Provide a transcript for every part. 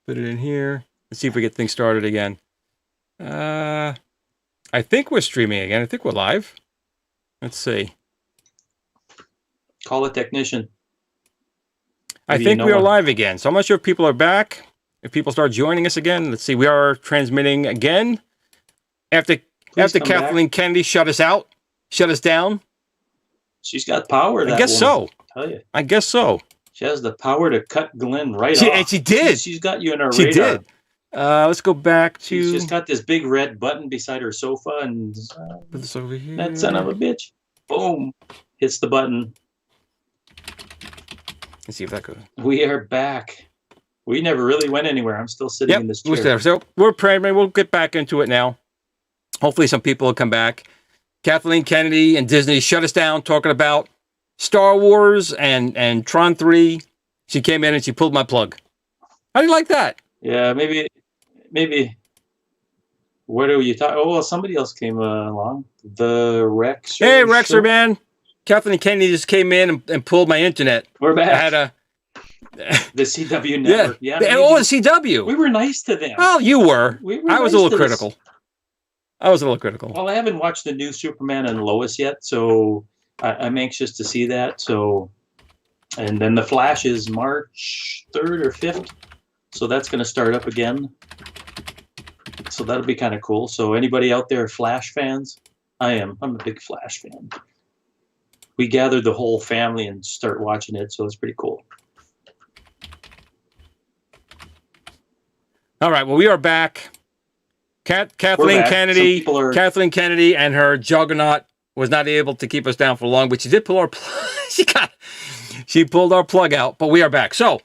Put it in here. Let's see if we get things started again. I think we're streaming again. I think we're live. Let's see. Call a technician. I think we are live again. So I'm not sure if people are back. If people start joining us again. Let's see. We are transmitting again. After Kathleen Kennedy shut us down. She's got power. I guess so. I'll tell you. I guess so. She has the power to cut Glen off. And she did. She's got you in her radar. She did. Let's go back to... She's just got this big red button beside her sofa, and put this over here. That son of a bitch. Boom. Hits the button. Let's see if that goes. We are back. We never really went anywhere. I'm still sitting in this chair. There. So we're praying. We'll get back into it now. Hopefully some people will come back. Kathleen Kennedy and Disney shut us down talking about Star Wars and Tron 3. She came in and she pulled my plug. How do you like that? Yeah, maybe. What are you talking? Oh, well, somebody else came along. The Rex. Hey, Rexer, man. Kathleen Kennedy just came in and pulled my internet. We're back. I had the CW network. Yeah. The CW. We were nice to them. Oh, you were. I was a little critical. Well, I haven't watched the new Superman and Lois yet, so I'm anxious to see that. So, and then the Flash is March 3rd or 5th, so that's going to start up again. So that'll be kind of cool. So anybody out there Flash fans? I'm a big Flash fan. We gathered the whole family and start watching it, so it's pretty cool. All right, well, we are back. Kathleen Kennedy and her juggernaut was not able to keep us down for long, but she did pull our she pulled our plug out, but we are back. So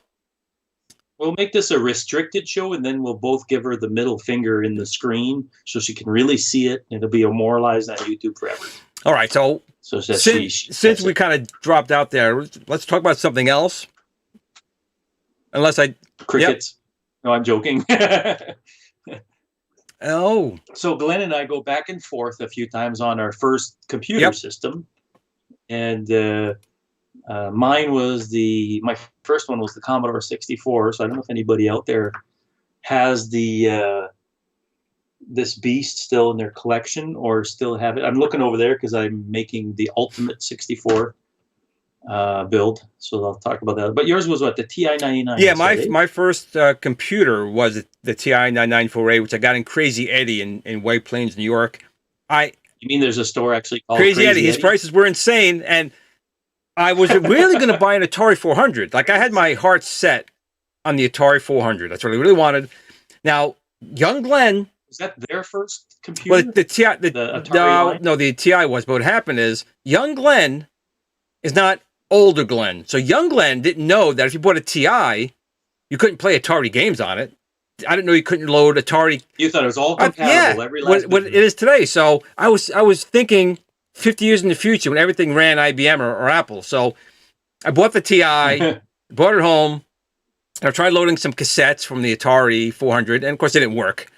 we'll make this a restricted show, and then we'll both give her the middle finger in the screen so she can really see it, and it'll be immortalized on YouTube forever. All right, so since we kind of dropped out there, let's talk about something else. Crickets. Yep. No, I'm joking. Oh. So Glenn and I go back and forth a few times on our first computer system. And my first one was the Commodore 64. So I don't know if anybody out there has this beast still in their collection or still have it. I'm looking over there because I'm making the ultimate 64 build, so I'll talk about that. But yours was what, the TI-99? Yeah, my first computer was the TI-994A, which I got in Crazy Eddie in White Plains, New York. You mean there's a store actually called Crazy Eddie? His prices were insane, and I was really going to buy an Atari 400. Like, I had my heart set on the Atari 400. That's what I really wanted. Now, young Glen... Was that their first computer? Well, the TI was, but what happened is young Glen is not older Glen. So young Glen didn't know that if you bought a TI, you couldn't play Atari games on it. I didn't know you couldn't load Atari. You thought it was all compatible, every last what it is today. So I was thinking 50 years in the future when everything ran IBM or Apple. So I bought the TI, brought it home, and I tried loading some cassettes from the Atari 400, and of course it didn't work.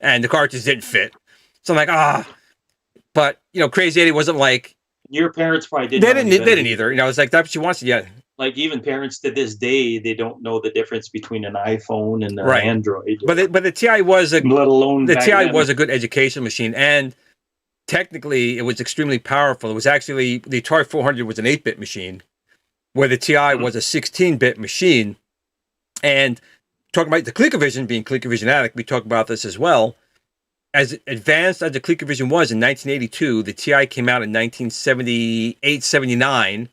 And the cartridges didn't fit. So I'm like, But, Crazy Eddie wasn't like... Your parents probably didn't. They didn't either. It's like that's what she wants. Yeah. Like even parents to this day, they don't know the difference between an iPhone and an Android. But the TI was let alone the TI was a good education machine, and technically it was extremely powerful. It was actually the Atari 400 was an 8-bit machine, where the TI was a 16-bit machine. And talking about the Colecovision, being Colecovision Addict, we talk about this as well. As advanced as the Colecovision was in 1982, the TI came out in 1978, 79,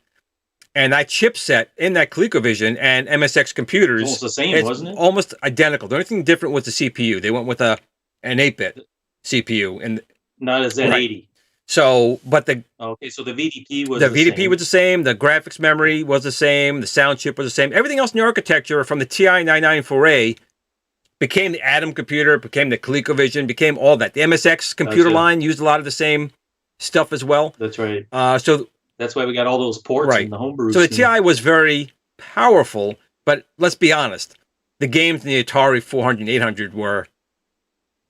and that chipset in that Colecovision and MSX computers... Almost the same, wasn't it? Almost identical. The only thing different was the CPU. They went with an 8-bit CPU. And not a Z80. Right. So, but the... Okay, so the VDP was was the same. The graphics memory was the same. The sound chip was the same. Everything else in the architecture from the TI-994A became the Atom computer, became the ColecoVision, became all that. The MSX computer line used a lot of the same stuff as well. That's right. So that's why we got all those ports in the homebrew. So the TI was very powerful, but let's be honest, the games in the Atari 400 and 800 were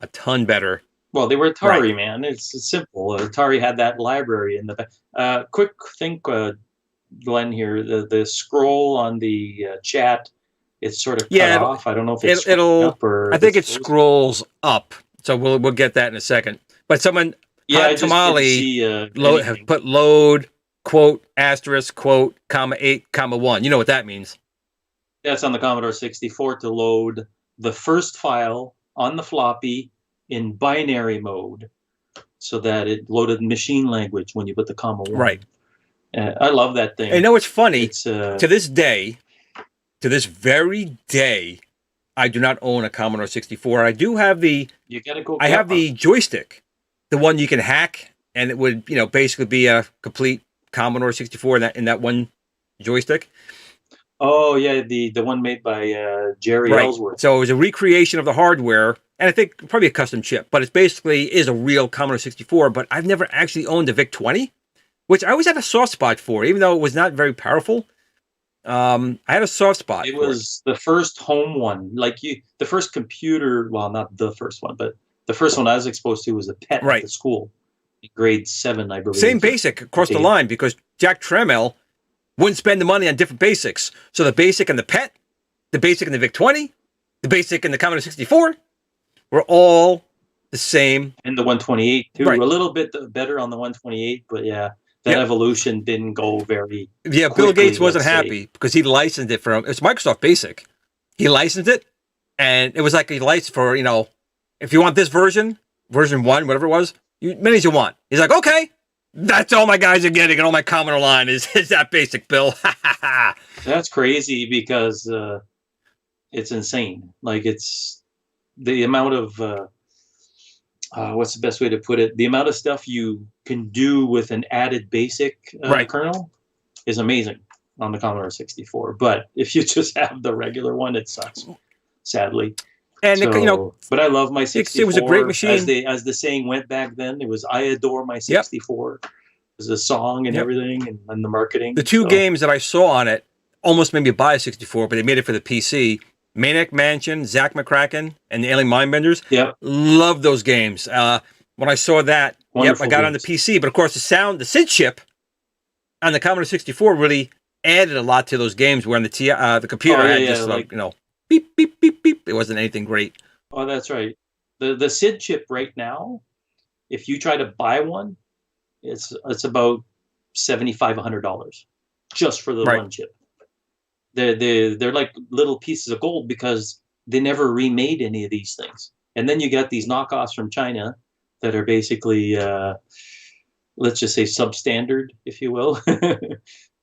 a ton better. Well, they were Atari, man. It's simple. Atari had that library in the back. Quick think, Glenn here, the scroll on the chat it's sort of cut off. I don't know if it's it'll up or I think it scrolls up. So we'll get that in a second. But someone I Tamale have put load quote asterisk quote comma 8 comma 1. You know what that means? That's on the Commodore 64 to load the first file on the floppy in binary mode, so that it loaded machine language when you put the comma 1. Right. I love that thing. I know it's funny. To this very day, I do not own a Commodore 64. I do have the. You gotta go. I have the joystick, the one you can hack, and it would basically be a complete Commodore 64 in that one joystick. Oh yeah, the one made by Jerry Ellsworth. So it was a recreation of the hardware, and I think probably a custom chip, but it basically is a real Commodore 64. But I've never actually owned a VIC-20, which I always had a soft spot for, even though it was not very powerful. I had a soft spot. It was the first home one, the first computer. Well, not the first one, but the first one I was exposed to was a PET at the school, grade 7, I believe. Same basic across the line, because Jack Tramiel wouldn't spend the money on different basics. So the basic and the PET, the basic and the VIC-20, the basic and the Commodore 64 were all the same. And the 128 too. Right. A little bit better on the 128, but yeah, that evolution didn't go very quickly, Bill Gates wasn't happy because he licensed it from, it's Microsoft Basic. He licensed it, and it was like he licensed for, if you want this version 1, whatever it was, many as you want. He's like, okay. That's all my guys are getting, and all my Commodore line is that basic, Bill. That's crazy, because it's insane. Like, it's the amount of what's the best way to put it? The amount of stuff you can do with an added basic kernel is amazing on the Commodore 64. But if you just have the regular one, it sucks, sadly. And but I love my 64. It was a great machine. As the saying went back then, it was "I adore my 64." It was a song and everything, and the marketing. The two games that I saw on it almost made me buy a 64, but they made it for the PC. Maniac Mansion, Zack McCracken, and the Alien Mindbenders. Yeah, love those games. When I saw that, wonderful I got on the PC. But of course, the SID chip on the Commodore 64 really added a lot to those games. Where on the computer had just beep, beep, beep, beep. It wasn't anything great. Oh, that's right. The SID chip right now, if you try to buy one, it's about $7,500 just for the one chip. They're like little pieces of gold, because they never remade any of these things. And then you got these knockoffs from China that are basically, let's just say, substandard, if you will.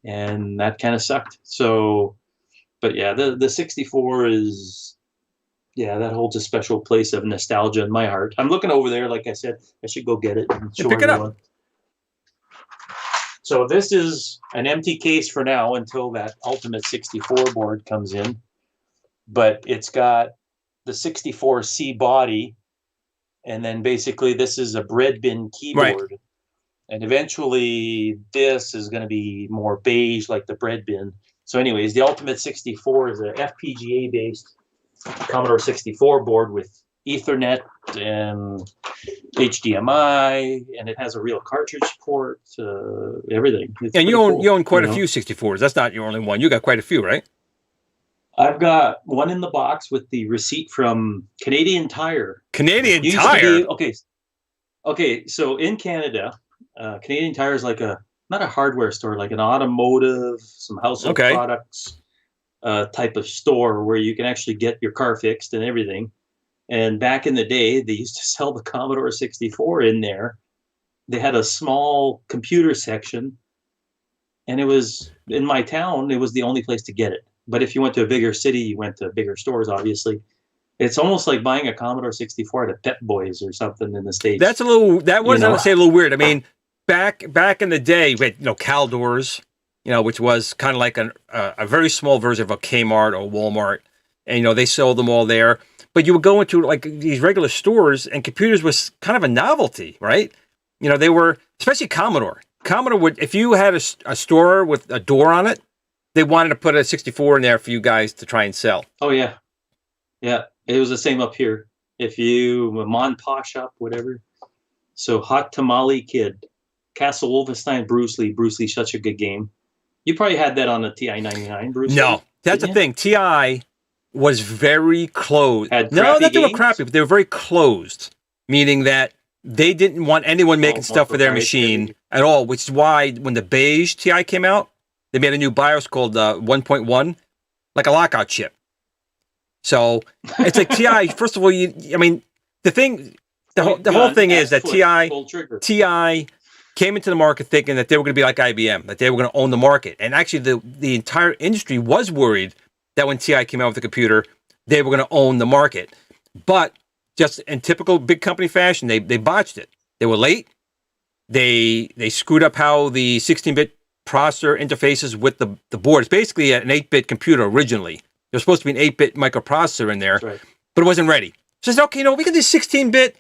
And that kind of sucked. So, but yeah, the 64 is, that holds a special place of nostalgia in my heart. I'm looking over there, like I said, I should go get it and show everyone. So this is an empty case for now until that Ultimate 64 board comes in. But it's got the 64C body, and then basically this is a bread bin keyboard. Right. And eventually this is going to be more beige like the bread bin. So anyways, the Ultimate 64 is a FPGA-based Commodore 64 board with Ethernet and HDMI, and it has a real cartridge port, everything. And you own quite a few 64s. That's not your only one. You got quite a few, right? I've got one in the box with the receipt from Canadian Tire. Canadian Tire? Okay, so in Canada, Canadian Tire is like not a hardware store, like an automotive, some household products type of store where you can actually get your car fixed and everything. And back in the day, they used to sell the Commodore 64 in there. They had a small computer section, and it was in my town. It was the only place to get it. But if you went to a bigger city, you went to bigger stores, obviously. It's almost like buying a Commodore 64 at a Pep Boys or something in the States. That was, I would say, a little weird. I mean, back in the day, we had, Caldors, which was kind of like a very small version of a Kmart or Walmart. And, they sold them all there. But you would go into like these regular stores, and computers was kind of a novelty, right? They were, especially Commodore. Commodore would, if you had a store with a door on it, they wanted to put a 64 in there for you guys to try and sell. Oh, yeah. Yeah, it was the same up here. If you, a Mon Pa shop, whatever. So Hot Tamale Kid, Castle Wolfenstein, Bruce Lee, such a good game. You probably had that on a TI-99, Bruce Lee. No, that's the thing. TI was very closed. Had No, crappy not they were games? crappy, but they were very closed, meaning that they didn't want anyone making more stuff for their proprietary. machine at all, which is why when the beige TI came out, they made a new BIOS called 1.1, like a lockout chip. So it's like TI, first of all, the whole thing is that TI came into the market thinking that they were going to be like IBM, that they were going to own the market. And actually, the entire industry was worried that when TI came out with the computer, they were going to own the market. But just in typical big company fashion, they botched it. They were late. They screwed up how the 16-bit processor interfaces with the board. It's basically an 8-bit computer originally. There was supposed to be an 8-bit microprocessor in there, right. but it wasn't ready. So I said, okay, we can do 16-bit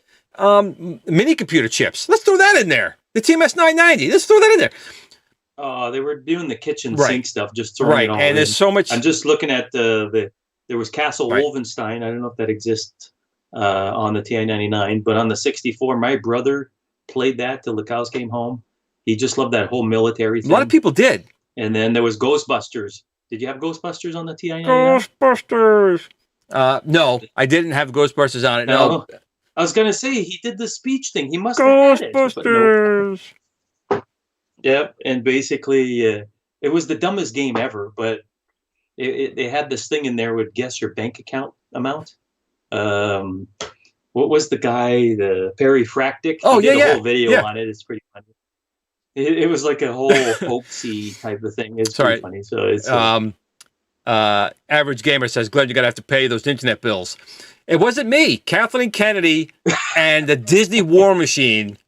mini computer chips. Let's throw that in there. The TMS-990. Let's throw that in there. They were doing the kitchen Right. sink stuff, just throwing it all And in. there's so much. I'm just looking at there was Castle Right. Wolfenstein. I don't know if that exists on the TI-99, but on the 64, my brother played that till the cows came home. He just loved that whole military thing. A lot of people did. And then there was Ghostbusters. Did you have Ghostbusters on the TI-99? Ghostbusters. No, I didn't have Ghostbusters on it. No. I was going to say, he did the speech thing. He must have had it. Ghostbusters. Yep, and basically, it was the dumbest game ever, but they had this thing in there would guess your bank account amount. What was the guy, the Perry Fractic? Oh, he did yeah, a whole video yeah. on it. It's pretty funny. It was like a whole hoaxy type of thing. It's pretty funny. So it's Average Gamer says, Glenn, you're going to have to pay those internet bills. It wasn't me. Kathleen Kennedy and the Disney War Machine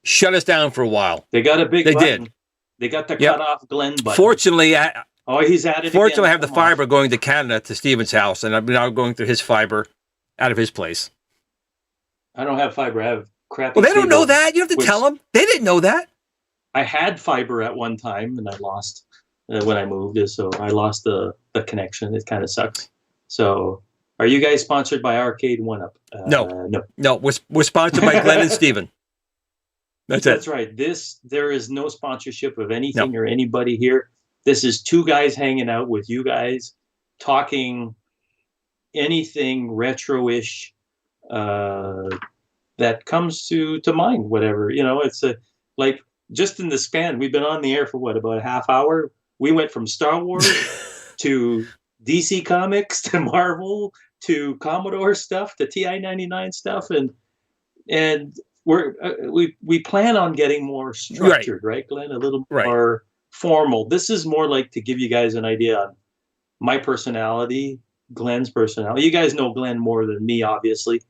shut us down for a while. They got a big They button. did. They got the cut off Glen button. Fortunately, he's at it Fortunately, again. I have the fiber going to Canada to Steven's house, and I'm now going through his fiber out of his place. I don't have fiber. I have crappy Well, they don't cable, know that. You have to tell them. They didn't know that. I had fiber at one time, and I lost when I moved. So I lost the connection. It kind of sucks. So, are you guys sponsored by Arcade 1UP? No. We're sponsored by Glen and Steven. That's right. There is no sponsorship of anything or anybody here. This is two guys hanging out with you guys, talking anything retro-ish that comes to mind. Whatever, it's like just in the span. We've been on the air for about a half hour. We went from Star Wars to DC Comics to Marvel to Commodore stuff to TI-99 stuff, and we plan on getting more structured, right, Glenn? A little more formal. This is more like to give you guys an idea on my personality, Glen's personality. You guys know Glen more than me, obviously.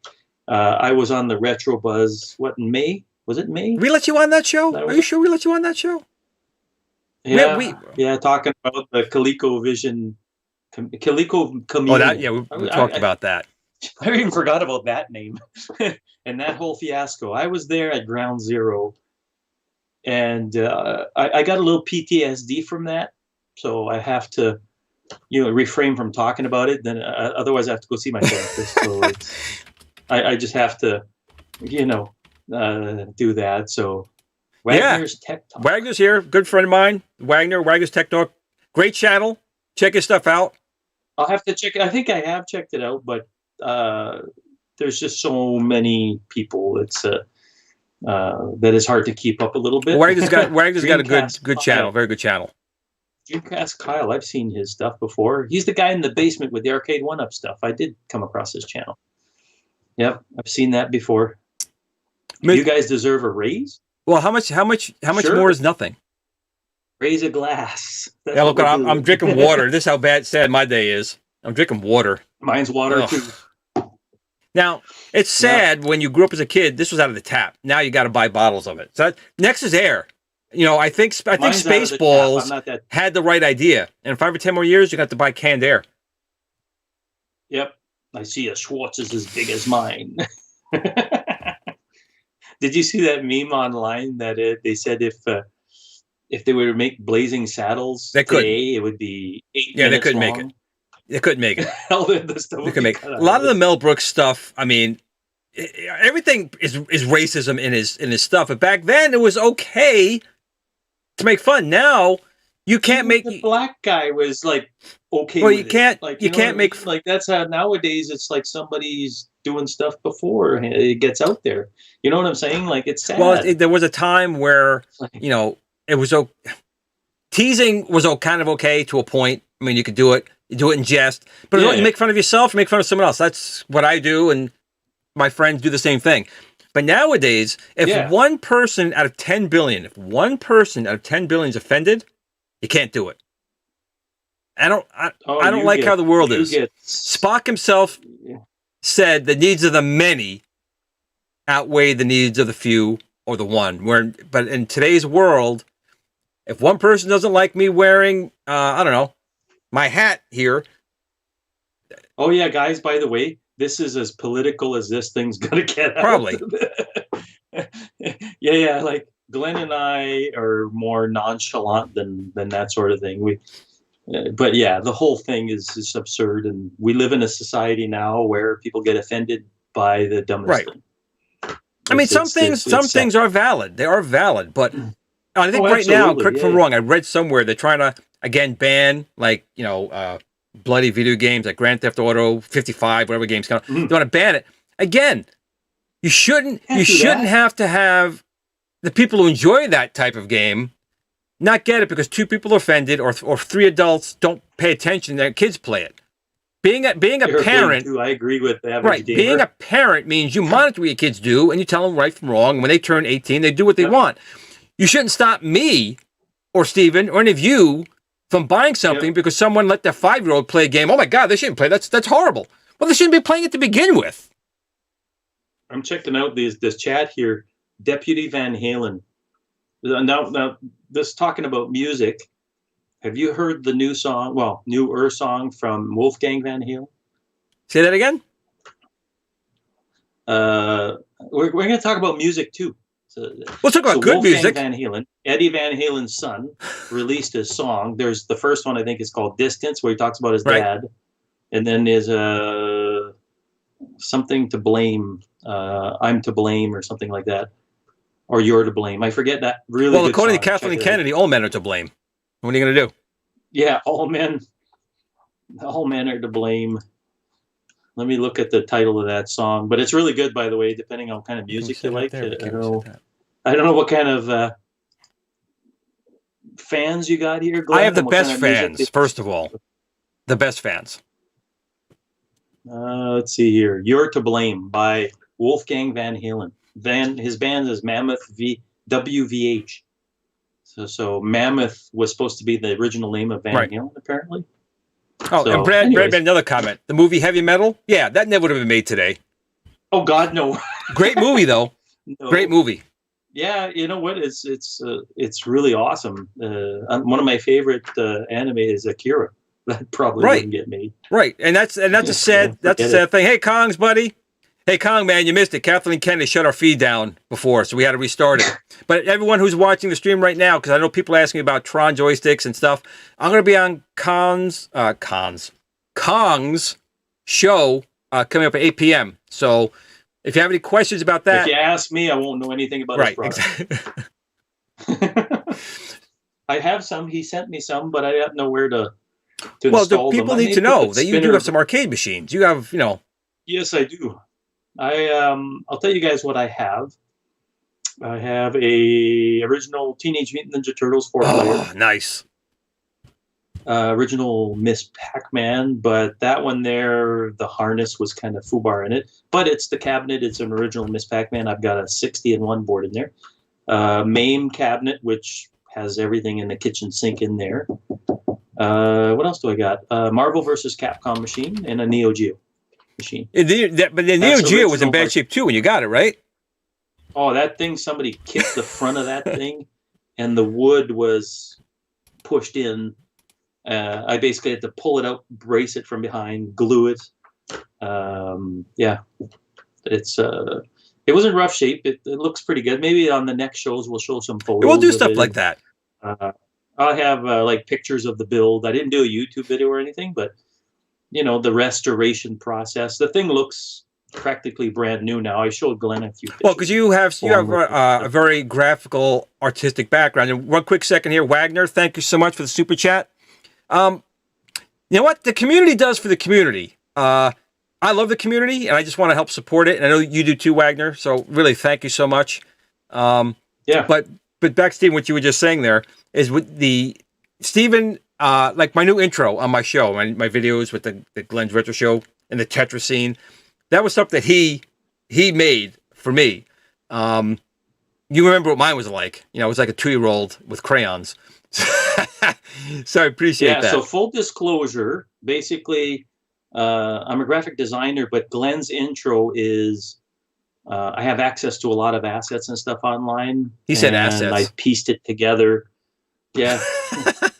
I was on the Retro Buzz, in May? Was it May? We let you on that show? Are you sure we let you on that show? Yeah, talking about the Colecovision, Coleco Community. We talked about that. I even forgot about that name and that whole fiasco. I was there at ground zero, and I got a little PTSD from that, so I have to, refrain from talking about it. Then otherwise, I have to go see my therapist. So I just have to, do that. So Wagner's Tech Talk. Wagner's here, good friend of mine. Wagner's Tech Talk, great channel. Check his stuff out. I'll have to check it. I think I have checked it out, but there's just so many people. It's that it's hard to keep up a little bit. Wagner's got a good channel, very good channel. Dreamcast Kyle, I've seen his stuff before. He's the guy in the basement with the Arcade 1UP stuff. I did come across his channel. Yep, I've seen that before. You guys deserve a raise? Well, how much more is nothing? Raise a glass. Yeah, look, I'm drinking water. This is how sad my day is. I'm drinking water. Mine's water too. Now, it's sad when you grew up as a kid, this was out of the tap. Now you got to buy bottles of it. So next is air. I think Spaceballs had the right idea. And in 5 or 10 more years, you got to buy canned air. Yep. I see a Schwartz is as big as mine. Did you see that meme online that they said if they were to make Blazing Saddles today, it would be 8 minutes they couldn't long? make it. They couldn't make it. They could make it. A lot of the Mel Brooks stuff, everything is racism in his stuff. But back then, it was okay to make fun. Now, you can't make the black guy was like okay. Well, with you can't. It. Like you can't make like that's how nowadays it's like somebody's doing stuff before it gets out there. You know what I'm saying? Like it's sad. Well, there was a time where it was teasing was kind of okay to a point. I mean, you could do it. You do it in jest, but you make fun of yourself, you make fun of someone else. That's what I do, and my friends do the same thing. But nowadays, if 1 person out of 10 billion, if 1 person out of 10 billion is offended, you can't do it. I don't like how the world is. Spock himself said the needs of the many outweigh the needs of the few or the one. But in today's world, if 1 person doesn't like me wearing, I don't know, my hat here. Oh yeah, guys, by the way, this is as political as this thing's gonna get. Probably. yeah. Like Glen and I are more nonchalant than that sort of thing. But yeah, the whole thing is just absurd, and we live in a society now where people get offended by the dumbest thing. I mean, some things are valid. They are valid, but I think right now, correct me if I'm wrong, I read somewhere they're trying to again ban bloody video games like Grand Theft Auto 55, whatever games come out. They want to ban it. Again, you shouldn't have to have the people who enjoy that type of game not get it because 2 people are offended or 3 adults don't pay attention, their kids play it. Being a parent, I agree with the average gamer. Being a parent means you monitor what your kids do and you tell them right from wrong. And when they turn 18, they do what they want. You shouldn't stop me or Steven or any of you from buying something because someone let their 5-year-old play a game. Oh my God, they shouldn't play. That's horrible. Well, they shouldn't be playing it to begin with. I'm checking out this chat here. Deputy Van Halen. Now, this talking about music. Have you heard the new song? Well, newer song from Wolfgang Van Halen. Say that again. We're going to talk about music too. We'll talk about good Wolfgang music. Van Halen, Eddie Van Halen's son, released a song. There's the first one I think is called "Distance," where he talks about his dad, and then there's something to blame. I'm to blame, or something like that, or you're to blame. I forget that. Really. Well, according to Kathleen Kennedy, all men are to blame. What are you going to do? Yeah, all men are to blame. Let me look at the title of that song, but it's really good, by the way. Depending on what kind of music you like, I don't know what kind of fans you got here, Glenn. I have the best fans. First of all, the best fans. Let's see here. "You're to Blame" by Wolfgang Van Halen. His band is Mammoth WVH. So Mammoth was supposed to be the original name of Van Halen, apparently. Oh, and Brad made another comment. The movie Heavy Metal? Yeah, that never would have been made today. Oh, God, no. Great movie, though. No. Great movie. Yeah, you know what? It's really awesome. One of my favorite anime is Akira. That probably wouldn't get made. Right, and that's a sad thing. Hey, Kongs, buddy. Hey, Kong, man, you missed it. Kathleen Kennedy shut our feed down before, so we had to restart it. But everyone who's watching the stream right now, because I know people asking me about Tron joysticks and stuff, I'm going to be on Kong's show coming up at 8 p.m. So if you have any questions about that... If you ask me, I won't know anything about his product. Exactly. I have some. He sent me some, but I don't know where to install them. People need to know that you do have some arcade machines. You have, Yes, I do. I'll tell you guys what I have. I have a original Teenage Mutant Ninja Turtles 4-player. Oh, nice. Original Miss Pac-Man, but that one there, the harness was kind of foobar in it. But it's the cabinet. It's an original Miss Pac-Man. I've got a 60-in-1 board in there. MAME cabinet, which has everything in the kitchen sink in there. What else do I got? Marvel vs. Capcom machine and a Neo Geo machine. But the Neo Geo was in bad shape too when you got it, right? Oh, that thing, somebody kicked the front of that thing and the wood was pushed in. I basically had to pull it out, brace it from behind, glue it. It was in rough shape. It looks pretty good. Maybe on the next shows we'll show some photos. We'll do stuff like that. I'll have like pictures of the build. I didn't do a YouTube video or anything, but the restoration process. The thing looks practically brand new now. I showed Glenn a few pictures. Well, because you have a very graphical, artistic background. And one quick second here, Wagner, thank you so much for the super chat. You know what? The community does for the community. I love the community, and I just want to help support it. And I know you do too, Wagner. So really, thank you so much. Yeah. But back, Stephen, what you were just saying there is with the Stephen, like my new intro on my show, my videos with the Glen's Retro Show and the Tetris scene. That was stuff that he made for me. You remember what mine was like? You know, it was like a 2-year-old with crayons. So I appreciate that. So full disclosure, basically, I'm a graphic designer, but Glen's intro is I have access to a lot of assets and stuff online. He said assets. I pieced it together. Yeah.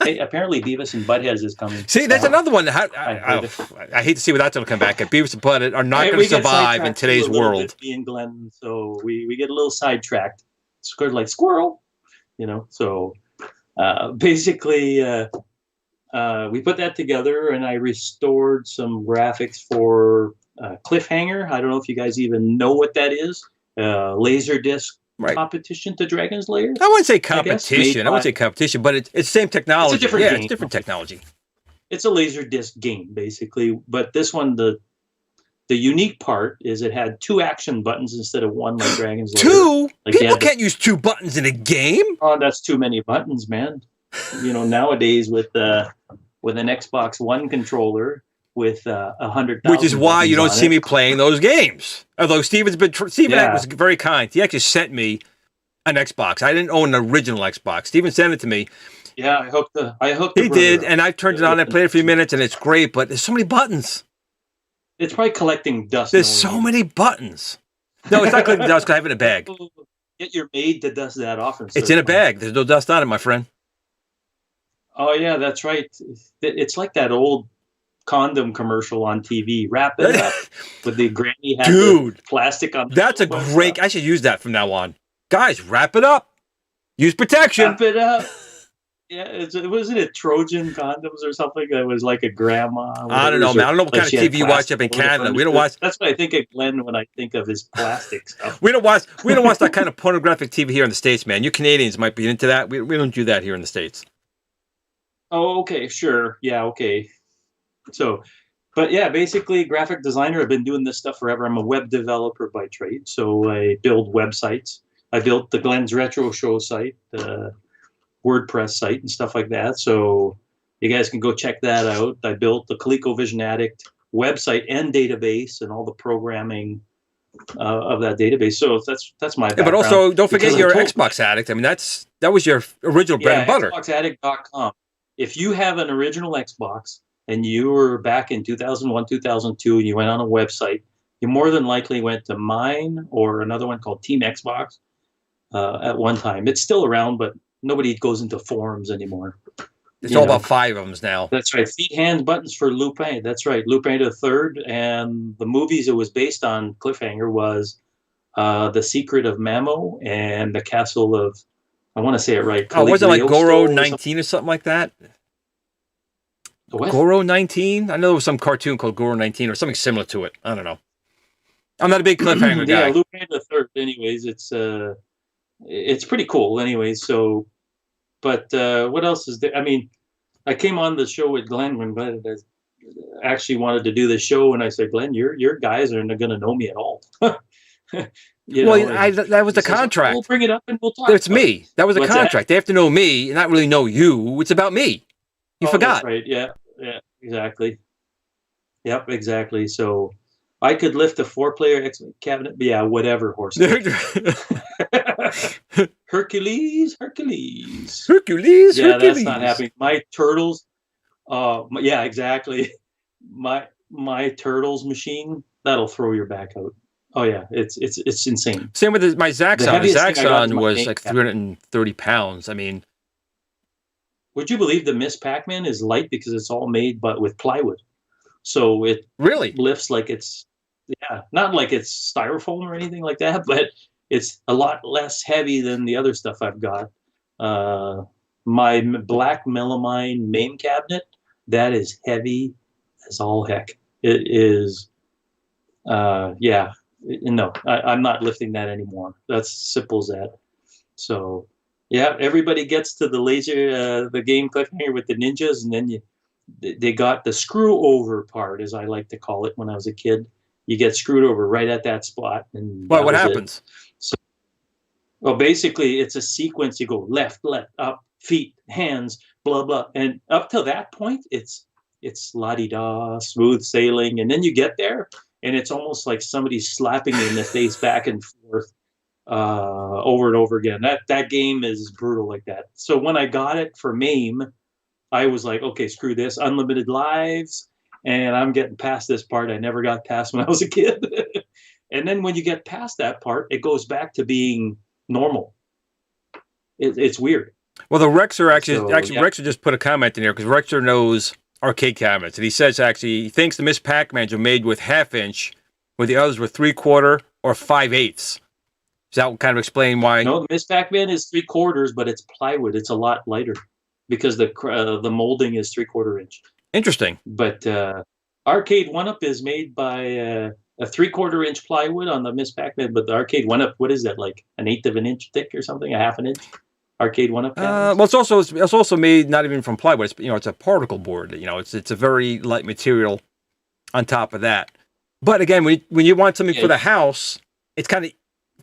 Hey, apparently Beavis and Butthead is coming. See, that's another one. I hate to see what that's going to come back at. Beavis and Butthead are not going to survive in today's world. Me and Glenn, so we get a little sidetracked. Squared like squirrel, you know. So basically, we put that together, and I restored some graphics for Cliffhanger. I don't know if you guys even know what that is. Laserdisc. Right. Competition to Dragon's Lair? I wouldn't say competition. I wouldn't say competition, but it's same technology. It's a different game. It's different technology. It's a Laserdisc game, basically. But this one, the unique part is it had 2 action buttons instead of 1 like Dragon's Lair. 2? Like people can't use 2 buttons in a game? Oh, that's too many buttons, man. You know, nowadays with an Xbox One controller with 100,000. Which is why you don't see me playing those games. Although Steven was very kind. He actually sent me an Xbox. I didn't own an original Xbox. Steven sent it to me. Yeah, I hooked the He did, and I turned it on and played it for a few minutes, and it's great, but there's so many buttons. It's probably collecting dust. There's so many buttons. No, it's not collecting dust because I have it in a bag. Get your maid to dust that off. It's in a bag. There's no dust on it, my friend. Oh, yeah, that's right. It's like that old condom commercial on TV. Wrap it up with the granny had the plastic on. That's a great. I should use that from now on. Guys, wrap it up. Use protection. Wrap it up. Yeah, wasn't it Trojan condoms or something that was like a grandma? I don't know, man. I don't know what kind of TV you watch up in Canada. We don't watch. That's what I think of Glenn when I think of his plastic stuff. We don't watch that kind of pornographic TV here in the States, man. You Canadians might be into that. We don't do that here in the States. Oh, okay, sure. Yeah, okay. So, but yeah, basically graphic designer. I've been doing this stuff forever. I'm a web developer by trade. So I build websites. I built the Glen's Retro Show site, the WordPress site and stuff like that. So you guys can go check that out. I built the Colecovision Addict website and database and all the programming of that database. So that's my background. But also don't forget you're an Xbox addict. I mean, that was your original bread and butter. XboxAddict.com. If you have an original Xbox and you were back in 2001, 2002, and you went on a website, you more than likely went to mine or another one called Team Xbox at one time. It's still around, but nobody goes into forums anymore. It's all about 5 of them now. That's right. Feet, hands, buttons for Lupin. That's right. Lupin III. And the movies it was based on, Cliffhanger, was The Secret of Mamo and The Castle of, I want to say it right. Oh, was it like Goro 19 or something like that? Goro 19? I know there was some cartoon called Goro 19 or something similar to it. I don't know. I'm not a big Cliffhanger guy. Yeah, Lupin III. Anyways, it's pretty cool. Anyways, so, but what else is there? I mean, I came on the show with Glenn when Glenn actually wanted to do the show, and I said, Glenn, your guys aren't going to know me at all. That was the contract. We'll bring it up and we'll talk. It's me. That was the contract. They have to know me and not really know you. It's about me. You forgot. That's right. Yeah, exactly. Yep, exactly. So I could lift a 4-player cabinet. Yeah, whatever, horse. Hercules. Yeah, that's not happening. My turtles. Yeah, exactly. My turtles machine, that'll throw your back out. Oh yeah, it's insane. Same with my Zaxxon. The Zaxxon was like 330 pounds. I mean, would you believe the Miss Pac-Man is light because it's all made but with plywood, so it really lifts like it's not like it's styrofoam or anything like that, but it's a lot less heavy than the other stuff I've got. My black melamine main cabinet, that is heavy as all heck. It is Yeah, no, I'm not lifting that anymore. That's simple as that. So, yeah, everybody gets to the laser, the game cliffhanger with the ninjas, and then they got the screw over part, as I like to call it when I was a kid. You get screwed over right at that spot, and Well, that what was happens? it. So, well, basically, it's a sequence. You go left, up, feet, hands, blah blah, and up to that point, it's la di da, smooth sailing, and then you get there, and it's almost like somebody's slapping you in the face back and forth over and over again. That game is brutal like that. So when I got it for MAME, I was like, okay, screw this, unlimited lives, and I'm getting past this part I never got past when I was a kid. And then when you get past that part, it goes back to being normal. It's weird. Well, the Rexer So, yeah. Rexer just put a comment in here because Rexer knows arcade cabinets, and he says actually he thinks the Miss Pac-Mans are made with 1/2 inch, where the others were 3/4 or 5/8. Does that kind of explain why? No, the Miss Pac-Man is 3/4, but it's plywood. It's a lot lighter because the molding is 3/4 inch. Interesting. But Arcade 1-Up is made by a 3/4 inch plywood on the Miss Pac-Man, but the Arcade 1-Up, what is that, like an 1/8 of an inch thick or something, a 1/2 an inch? Arcade 1-Up cabinets? Well, it's also made not even from plywood. It's a particle board. It's a very light material on top of that. But again, when you want something for the house, it's kind of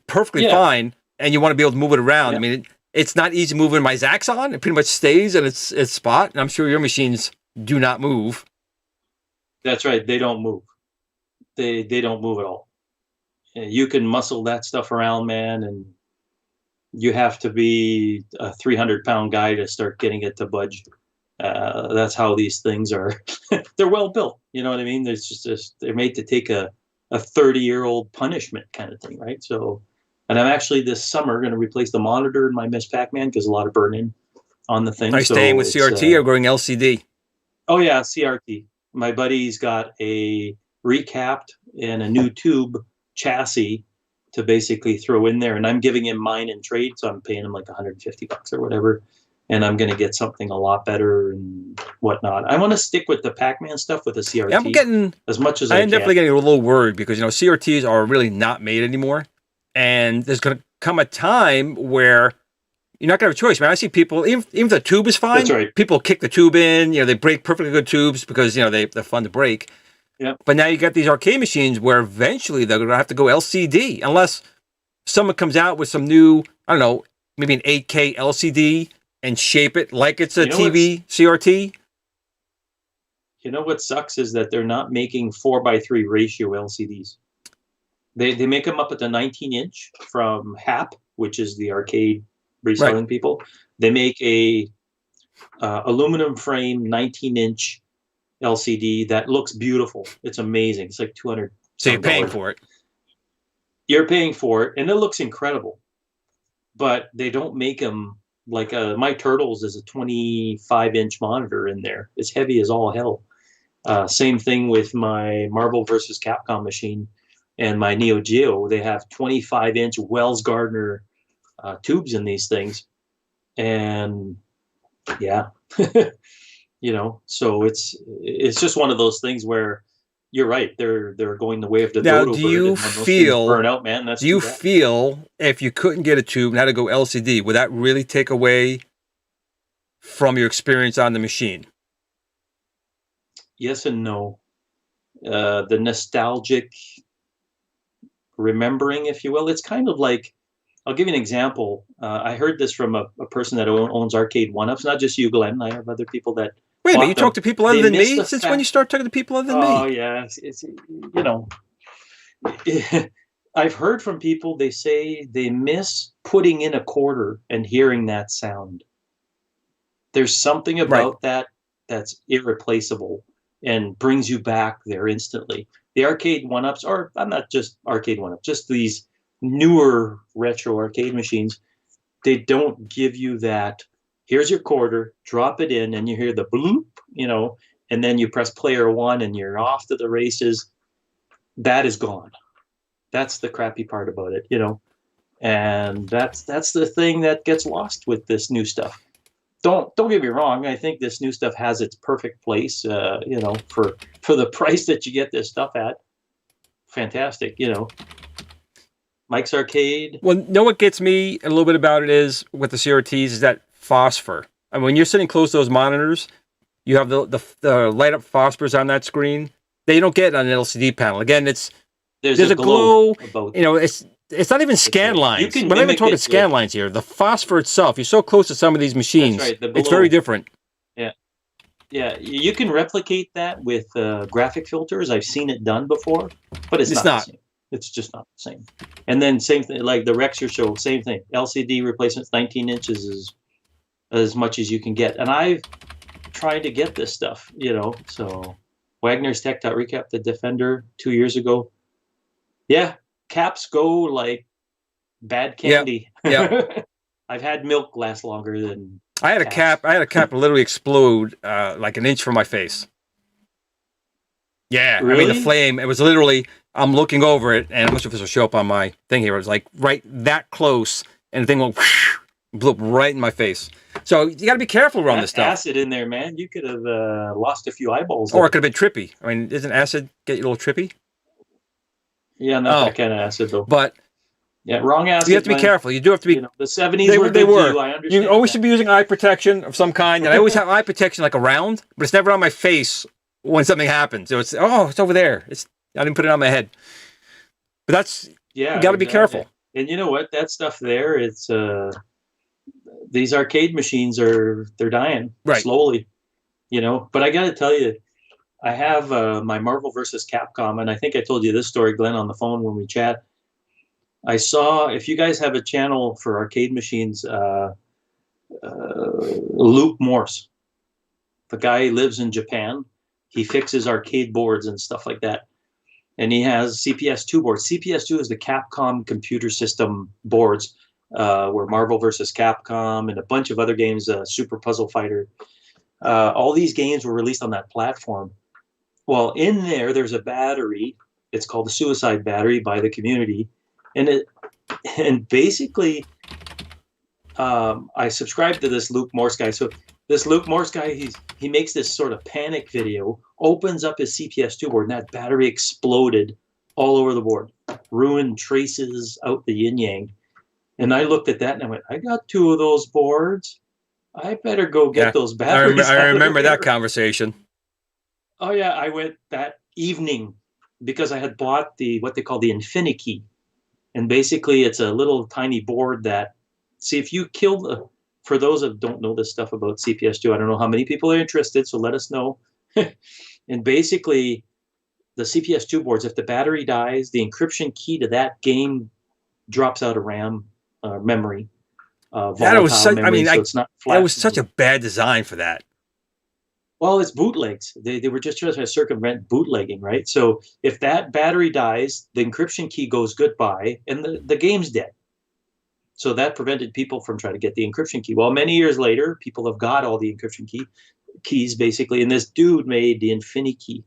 perfectly fine, and you want to be able to move it around. I mean, it's not easy moving my Zaxxon. It pretty much stays in its spot, and I'm sure your machines do not move. That's right. They don't move. They don't move at all. You can muscle that stuff around, man, and you have to be a 300-pound guy to start getting it to budge. That's how these things are. They're well built. You know what I mean? There's just they're made to take a 30-year-old punishment kind of thing, right? So, and I'm actually this summer going to replace the monitor in my Miss Pac-Man because a lot of burn-in on the thing. Are you staying with CRT or going LCD? Oh yeah, CRT. My buddy's got a recapped and a new tube chassis to basically throw in there, and I'm giving him mine in trade, so I'm paying him like $150 or whatever, and I'm going to get something a lot better and whatnot. I want to stick with the Pac-Man stuff with the CRT. I'm getting as much as I can. Definitely getting a little worried because CRTs are really not made anymore, and there's going to come a time where you're not going to have a choice, man. I see people, even if the tube is fine, That's right. People kick the tube in, they break perfectly good tubes because, they're fun to break. Yeah. But now you got these arcade machines where eventually they're going to have to go LCD unless someone comes out with some new, I don't know, maybe an 8K LCD and shape it like it's a TV CRT. You know what sucks is that they're not making 4:3 ratio LCDs. They make them up at the 19-inch from HAP, which is the arcade reselling people. They make a aluminum frame 19-inch LCD that looks beautiful. It's amazing. It's like $200. So you're paying for it. You're paying for it, and it looks incredible. But they don't make them like my Turtles is a 25-inch monitor in there. It's heavy as all hell. Same thing with my Marvel vs. Capcom machine and my Neo Geo. They have 25-inch Wells Gardner tubes in these things, and yeah, so it's just one of those things where you're right. They're going the way of the dodo bird. Do you feel burn out, man? Do you feel if you couldn't get a tube and had to go LCD, would that really take away from your experience on the machine? Yes and no. The nostalgic remembering, if you will, it's kind of like, I'll give you an example. I heard this from a person that owns Arcade 1-Ups, not just you, Glenn. I have other people that. Wait a minute, you talk to people other than me? Since when you start talking to people other than me? Oh, yeah. It's I've heard from people, they say they miss putting in a quarter and hearing that sound. There's something about that that's irreplaceable and brings you back there instantly. The Arcade 1-Ups, or I'm not just Arcade 1-Ups, just these newer retro arcade machines, they don't give you that, here's your quarter, drop it in, and you hear the bloop, and then you press player one and you're off to the races. That is gone. That's the crappy part about it, and that's the thing that gets lost with this new stuff. Don't get me wrong. I think this new stuff has its perfect place, for the price that you get this stuff at. fantastic. You know, Mike's Arcade. Well, know what gets me a little bit about it is with the CRTs is that phosphor. I mean, when you're sitting close to those monitors, you have the light up phosphors on that screen. They don't get on an LCD panel. Again, there's a glow. About, you know, it's not even scan lines. We're not even talking scan lines here. The phosphor itself. You're so close to some of these machines. That's right, it's very different. Yeah. Yeah, you can replicate that with graphic filters. I've seen it done before, but it's not the same. It's just not the same. And then same thing, like the Rexer show, same thing. LCD replacements, 19 inches is as much as you can get. And I've tried to get this stuff, you know. So Wagner's Tech Recap the Defender 2 years ago. Yeah, caps go like bad candy. Yeah. I've had milk last longer than I had caps. a cap literally explode like an inch from my face. Yeah, really? I mean the flame. It was literally. I'm looking over it, and I'm not sure if this will show up on my thing here. It was like right that close, and the thing went whoosh, blew up right in my face. So you got to be careful around this stuff. Acid in there, man. You could have lost a few eyeballs. Or it could have been trippy. I mean, doesn't acid get you a little trippy? Yeah, not that kind of acid though. But yeah, wrong acid. You have to be careful. You do have to be. You know, the 70s they were. I understand. You always should be using eye protection of some kind. And I always have eye protection like around, but it's never on my face when something happens. So it's over there. I didn't put it on my head. But that's you got to be careful. And you know what? That stuff there, it's these arcade machines they're dying slowly, you know. But I got to tell you, I have my Marvel versus Capcom, and I think I told you this story, Glenn, on the phone when we chat. I saw, if you guys have a channel for arcade machines, Luke Morse, the guy lives in Japan. He fixes arcade boards and stuff like that. And he has CPS2 boards. CPS2 is the Capcom computer system boards, where Marvel versus Capcom and a bunch of other games, Super Puzzle Fighter. All these games were released on that platform. Well, in there's a battery. It's called the Suicide Battery by the community. And basically, I subscribed to this Luke Morse guy. So this Luke Morse guy, he makes this sort of panic video, opens up his CPS2 board, and that battery exploded all over the board, ruined traces out the yin-yang. And I looked at that and I went, I got 2 of those boards. I better go get those batteries. I remember that conversation. Oh, yeah. I went that evening because I had bought what they call the Infinity. And basically, it's a little tiny board that, see, if you kill for those that don't know this stuff about CPS2, I don't know how many people are interested, so let us know. And basically, the CPS2 boards, if the battery dies, the encryption key to that game drops out of RAM memory. That was such, memory, so it's not flat. That was such a bad design for that. Well, it's bootlegs. They were just trying to circumvent bootlegging, right? So if that battery dies, the encryption key goes goodbye, and the game's dead. So that prevented people from trying to get the encryption key. Well, many years later, people have got all the encryption keys, basically, and this dude made the Infinity.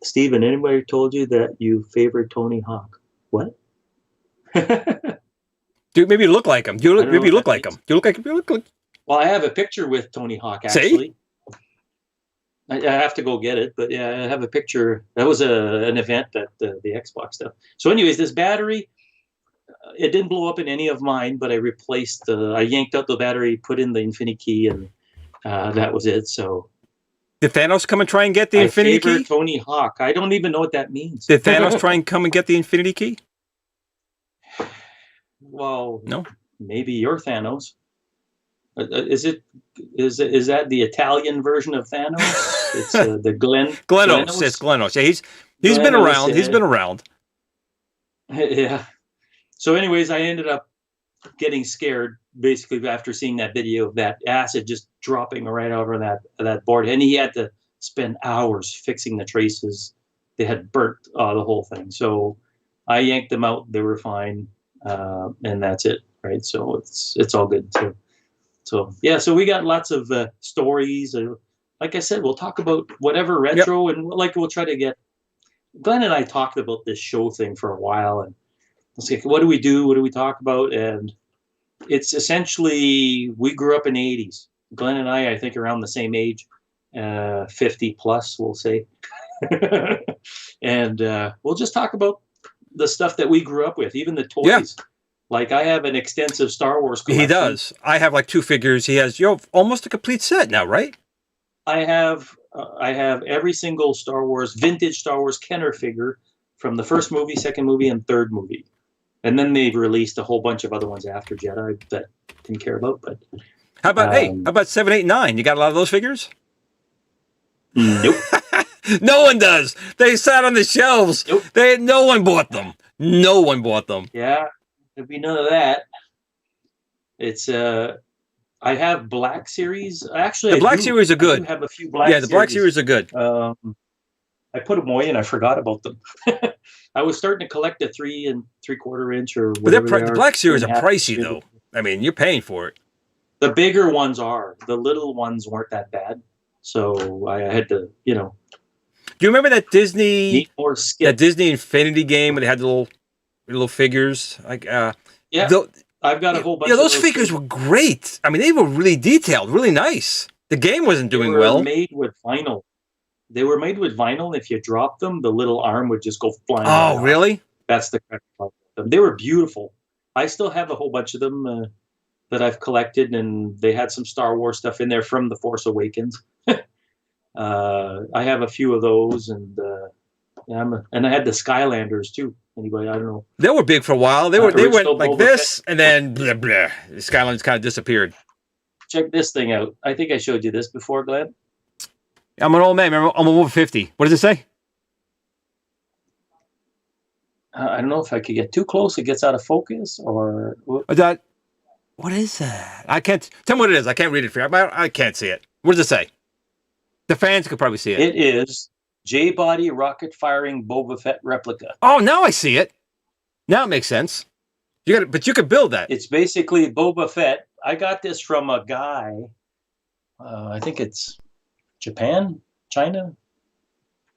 Stephen, anybody told you that you favored Tony Hawk? What? Dude, maybe you look like him. Maybe you look like him. You look like. Well, I have a picture with Tony Hawk, actually. See? I have to go get it, but yeah, I have a picture. That was an event at the Xbox stuff. So anyways, this battery, it didn't blow up in any of mine, but I yanked out the battery, put in the Infinity key, and that was it. So did Thanos come and try and get the Infinity key? Tony Hawk. I don't even know what that means. Did Thanos try and come and get the Infinity key? Well, no. Maybe you're Thanos. Is that the Italian version of Thanos? It's the Glen. Glenos. It's Glenos. Yeah, he's been around. He's been around. Yeah. So, anyways, I ended up getting scared basically after seeing that video of that acid just dropping right over that board, and he had to spend hours fixing the traces. They had burnt the whole thing. So I yanked them out. They were fine, and that's it. Right. So it's all good too. So, yeah, so we got lots of stories. Like I said, we'll talk about whatever retro, and we'll try to get... Glenn and I talked about this show thing for a while, and let's see, what do we do? What do we talk about? And it's essentially, we grew up in the 80s. Glenn and I think, around the same age. 50 plus, we'll say. And we'll just talk about the stuff that we grew up with, even the toys. Yeah. Like I have an extensive Star Wars collection. He does. I have like 2 figures. He has almost a complete set now, right? I have every single vintage Star Wars Kenner figure from the first movie, second movie, and third movie. And then they've released a whole bunch of other ones after Jedi that I didn't care about. But how about 7, 8, 9? You got a lot of those figures? Nope. No one does. They sat on the shelves. Nope. No one bought them. No one bought them. Yeah, there'd be none of that. It's I have Black Series. Actually, the Black Series are good. I do have a few Black. Yeah, the Black Series are good. I put them away and I forgot about them. I was starting to collect a 3 3/4 inch or whatever. But the Black Series are pricey though. I mean, you're paying for it. The bigger ones are. The little ones weren't that bad. So I had to, Do you remember that Disney Disney Infinity game where they had the little figures? Like yeah. I've got a whole bunch. Yeah, those figures were great. I mean, they were really detailed, really nice. The game wasn't doing well. They were made with vinyl. They were made with vinyl, and if you dropped them, the little arm would just go flying. Oh, really? That's the correct part of them. They were beautiful. I still have a whole bunch of them that I've collected, and they had some Star Wars stuff in there from The Force Awakens. I have a few of those, and I had the Skylanders too. Anybody? I don't know. They were big for a while. They went like Boba this, Fett. And then blah, blah. The Skylanders kind of disappeared. Check this thing out. I think I showed you this before, Glenn. I'm an old man. Remember, I'm over 50. What does it say? I don't know if I could get too close. It gets out of focus, or what is that? I can't tell me what it is. I can't read it for you. I can't see it. What does it say? The fans could probably see it. It is J-body rocket firing Boba Fett replica. Oh, now I see it. Now it makes sense. But you could build that. It's basically Boba Fett. I got this from a guy. I think it's Japan, China.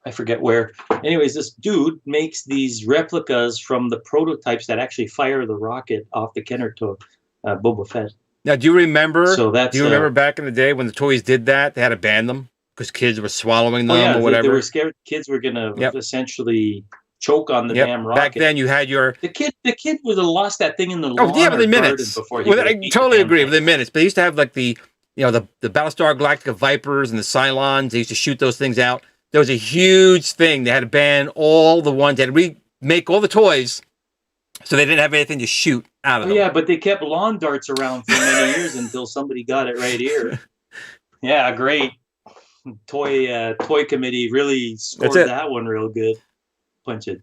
I forget where. Anyways, this dude makes these replicas from the prototypes that actually fire the rocket off the Kenner to Boba Fett. Now, do you remember? So that's, do you remember back in the day when the toys did that? They had to ban them because kids were swallowing them or whatever. They were scared kids were going to essentially choke on the damn rocket. Back then, you had your the kid would have lost that thing in the lawn within minutes. Before he I totally agree within minutes. But they used to have like the Battlestar Galactica Vipers and the Cylons. They used to shoot those things out. There was a huge thing. They had to ban all the ones. They had to remake all the toys, so they didn't have anything to shoot out of them. Yeah, but they kept lawn darts around for many years until somebody got it right here. Yeah, great. Toy committee really scored that one real good. Bunch of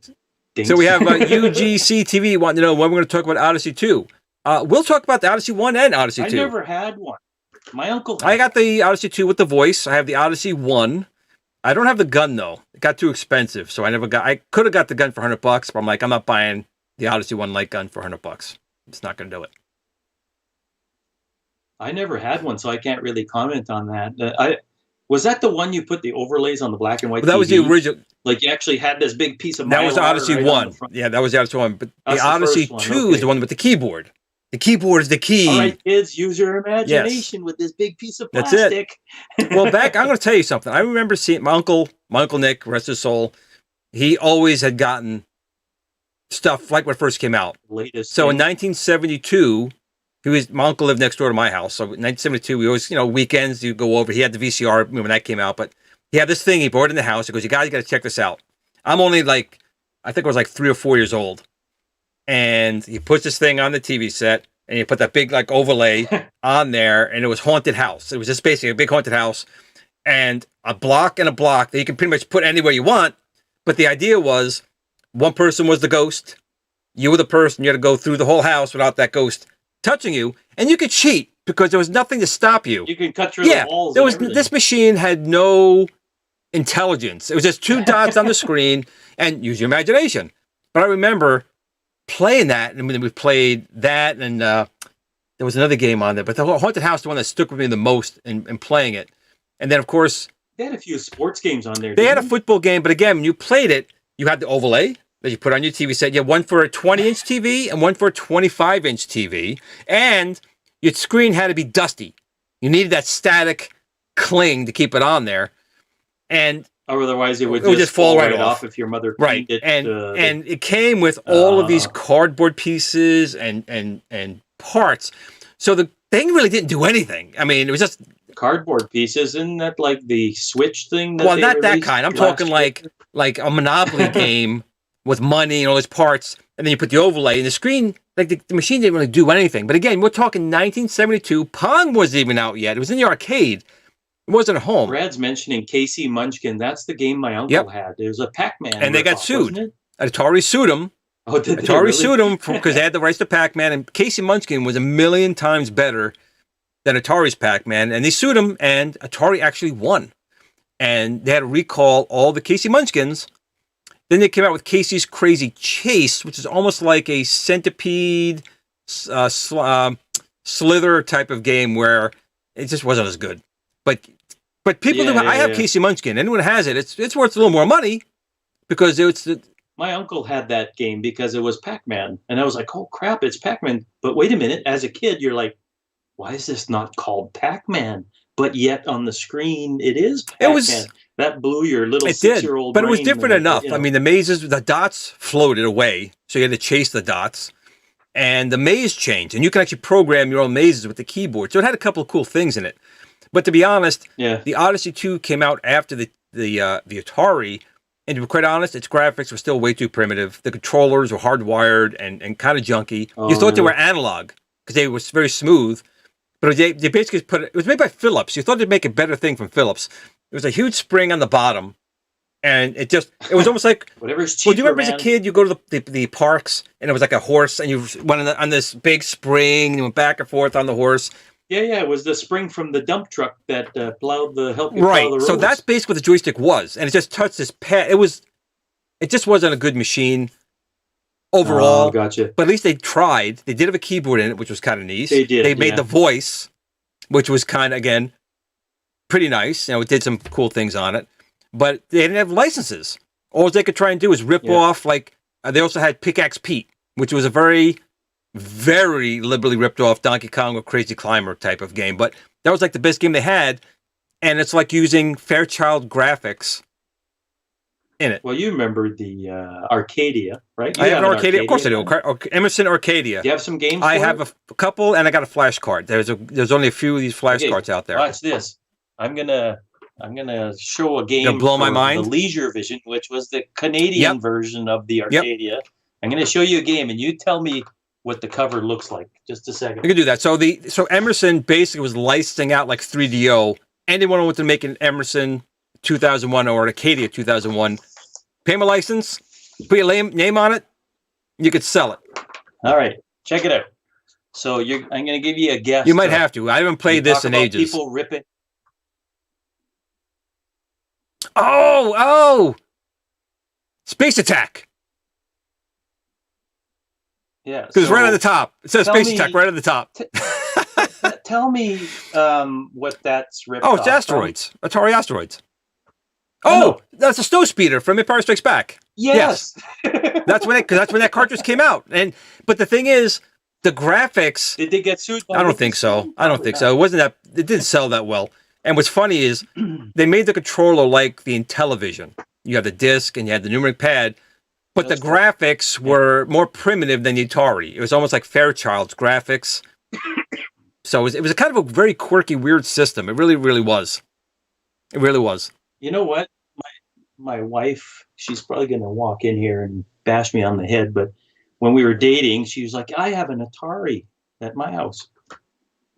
dinks. So we have UGC TV wanting to know when we're going to talk about Odyssey 2. We'll talk about the Odyssey 1 and Odyssey 2. I never had one. My uncle had I got the Odyssey 2 with the voice. I have the Odyssey 1. I don't have the gun, though. It got too expensive, so I could have got the gun for $100, but I'm like, I'm not buying the Odyssey 1 light gun for $100. It's not going to do it. I never had one, so I can't really comment on that. Was that the one you put the overlays on the black and white? That was the original. Like you actually had this big piece of. That was Odyssey 1. Yeah, that was the Odyssey 1. But the Odyssey 2 is the one with the keyboard. The keyboard is the key. All right, kids, use your imagination with this big piece of plastic. That's it. Well, I'm going to tell you something. I remember seeing my uncle Nick, rest his soul. He always had gotten stuff like when it first came out. Latest. So in 1972. My uncle lived next door to my house. So in 1972, we always, weekends, you go over. He had the VCR when that came out, but he had this thing he brought in the house. He goes, you guys got to check this out. I'm only I think I was 3 or 4 years old. And he puts this thing on the TV set and he put that big overlay on there, and it was haunted house. It was just basically a big haunted house and a block that you can pretty much put anywhere you want. But the idea was one person was the ghost. You were the person. You had to go through the whole house without that ghost touching you, and you could cheat because there was nothing to stop you. You could cut through the walls. This machine had no intelligence. It was just 2 dots on the screen, and use your imagination. But I remember playing that, and then we played that, and there was another game on there. But the haunted house, the one that stuck with me the most, in playing it. And then, of course, they had a few sports games on there. They had a football game, but again, when you played it, you had the overlay that you put on your TV set. You had one for a 20-inch TV and one for a 25-inch TV. And your screen had to be dusty. You needed that static cling to keep it on there, and or otherwise it would just fall right off if your mother right. it. And it came with all of these cardboard pieces and parts, so the thing really didn't do anything. I mean, it was just cardboard pieces. Isn't that like the Switch thing? Well, not that kind. I'm talking like a Monopoly game with money and all these parts, and then you put the overlay and the screen. Like the machine didn't really do anything. But again, we're talking 1972. Pong wasn't even out yet. It was in the arcade. It wasn't at home. Brad's mentioning Casey Munchkin. That's the game my uncle had. It was a Pac-Man. And they got sued. Atari sued him. Oh, did they Atari really? sued him because they had the rights to Pac-Man, and Casey Munchkin was 1,000,000 times better than Atari's Pac-Man, and they sued him, and Atari actually won. And they had to recall all the Casey Munchkins. Then they came out with Casey's Crazy Chase, which is almost like a centipede, slither type of game where it just wasn't as good. But people do. I have Casey Munchkin. Anyone who has it, it's worth a little more money because it's the. My uncle had that game because it was Pac-Man, and I was like, "Oh crap, it's Pac-Man!" But wait a minute, as a kid, you're like, "Why is this not called Pac-Man?" But yet on the screen, it is Pac-Man. It was. That blew your little 6-year-old brain. But it was different enough. You know. I mean, the mazes, the dots floated away, so you had to chase the dots. And the maze changed, and you can actually program your own mazes with the keyboard. So it had a couple of cool things in it. But to be honest, the Odyssey 2 came out after the Atari, and to be quite honest, its graphics were still way too primitive. The controllers were hardwired and kind of junky. You thought they were analog because they were very smooth. But they basically it was made by Philips. You thought they'd make a better thing from Philips. There was a huge spring on the bottom, and it was almost like whatever's cheaper. Well, do you remember as a kid you go to the parks and it was like a horse and you went on this big spring and you went back and forth on the horse. Yeah, it was the spring from the dump truck that helped you plow the roads. So that's basically what the joystick was, and it just touched this pad. It just wasn't a good machine overall. Oh, gotcha. But at least they tried. They did have a keyboard in it, which was kind of nice. They did. They made the voice, which was kind of again pretty nice. You know, it did some cool things on it, but they didn't have licenses. All they could try and do was rip off. Like they also had Pickaxe Pete, which was a very, very liberally ripped off Donkey Kong or Crazy Climber type of game. But that was like the best game they had, and it's like using Fairchild graphics in it. Well, you remember the Arcadia, right? I have an Arcadia. Of course I do. Emerson Arcadia. Do you have some games? I have a couple, and I got a flash card. There's only a few of these flash cards out there. Watch this. I'm gonna show a game. It'll blow my mind. The Leisure Vision, which was the Canadian version of the Arcadia. I'm gonna show you a game, and you tell me what the cover looks like. Just a second. I can do that. So Emerson basically was licensing out like 3DO. Anyone who wanted to make an Emerson 2001 or an Arcadia 2001, pay them a license, put your name on it, you could sell it. All right, check it out. So I'm going to give you a guess. You might have to. I haven't played this in ages. People ripping. Oh! Space Attack. Yeah. Because it's right on the top. It says Space Attack right on the top. Tell me what that's ripped off. Oh, it's Asteroids. Atari Asteroids. Oh, that's a Snow Speeder from Empire Strikes Back. Yes. That's when that cartridge came out. But the thing is, the graphics. Did they get sued? I don't think so. It wasn't that. It didn't sell that well. And what's funny is they made the controller like the Intellivision. You have the disc and you had the numeric pad, but the graphics were more primitive than the Atari. It was almost like Fairchild's graphics. So it was a kind of a very quirky, weird system. It really, really was. It really was. You know what? My wife, she's probably going to walk in here and bash me on the head, but when we were dating, she was like, I have an Atari at my house.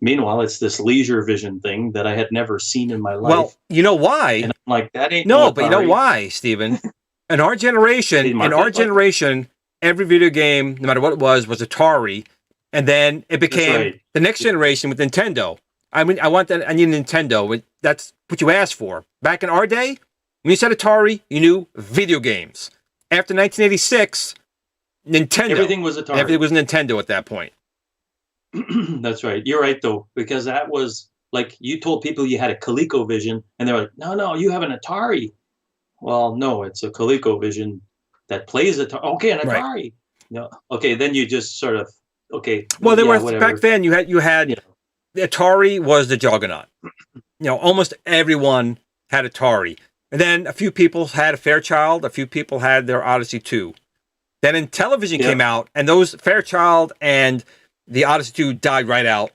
Meanwhile, it's this Leisure Vision thing that I had never seen in my life. Well, you know why? And I'm like, that ain't no, but you know why, Stephen? In our generation, every video game, no matter what it was Atari. And then it became the next generation with Nintendo. I mean, I need a Nintendo. That's what you asked for. Back in our day, when you said Atari, you knew video games. After 1986, Nintendo. Everything was Atari. Everything was Nintendo at that point. That's right. You're right, though, because that was like you told people you had a Colecovision, and they're like, no, you have an Atari. Well, no, it's a Colecovision that plays Atari. Okay, an Atari. Right. No, okay, then you just sort of. Okay. Well, back then. You had the Atari was the juggernaut. almost everyone had Atari. And then a few people had a Fairchild, a few people had their Odyssey 2. Then in television came out, and those Fairchild and the Odyssey 2 died right out.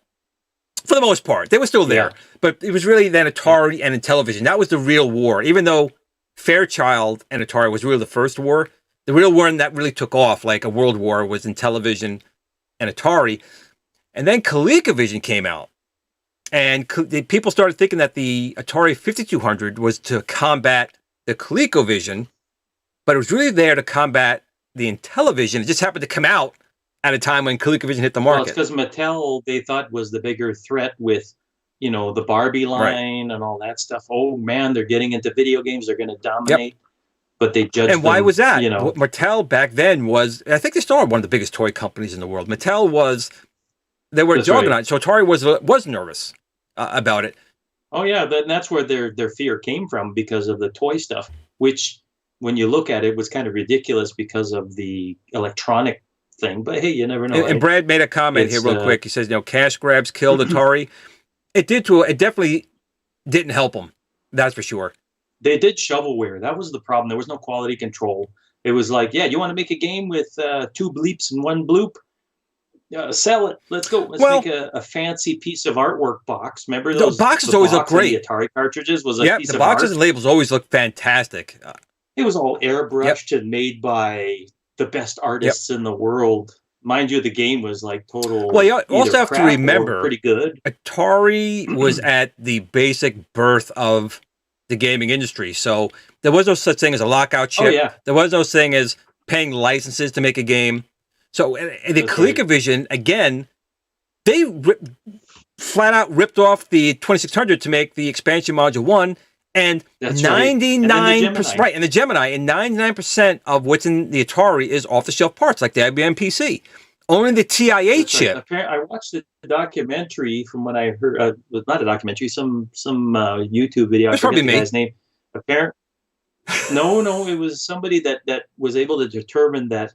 For the most part, they were still there, but it was really then Atari and in television. That was the real war. Even though Fairchild and Atari was really the first war, the real one that really took off, like a world war, was in television and Atari. And then Colecovision came out, and people started thinking that the Atari 5200 was to combat the Colecovision, but it was really there to combat the Intellivision. It just happened to come out at a time when ColecoVision hit the market. Well, it's because Mattel, they thought, was the bigger threat with, the Barbie line and all that stuff. Oh, man, they're getting into video games. They're going to dominate. Yep. But they judged And why was that? Mattel back then was, I think they still are one of the biggest toy companies in the world. Mattel was, they were juggernaut. Right. So Atari was nervous about it. Oh, yeah. That's where their fear came from, because of the toy stuff, which, when you look at it, was kind of ridiculous because of the electronic thing. But hey, you never know. And Brad made a comment here real quick. He says, cash grabs killed Atari. It definitely didn't help them. That's for sure. They did shovelware. That was the problem. There was no quality control. It was like, you want to make a game with 2 bleeps and 1 bloop? Sell it. Let's go. Let's make a fancy piece of artwork box. Remember those? The boxes always look great. The Atari cartridges was a piece of art. The boxes and labels always look fantastic. It was all airbrushed and made by the best artists in the world. Mind you, the game was like total. Well, you also have to remember, pretty good. Atari was at the basic birth of the gaming industry, so there was no such thing as a lockout chip. Oh, yeah. There was no thing as paying licenses to make a game. So the Colecovision, again, they flat out ripped off the 2600 to make the expansion module 1. And 99%, right, and the Gemini, and 99% of what's in the Atari is off-the-shelf parts, like the IBM PC. Only the TIA chip. I watched a documentary from when I heard, not a documentary, some YouTube video. It's probably me. The guy's name. No, it was somebody that was able to determine that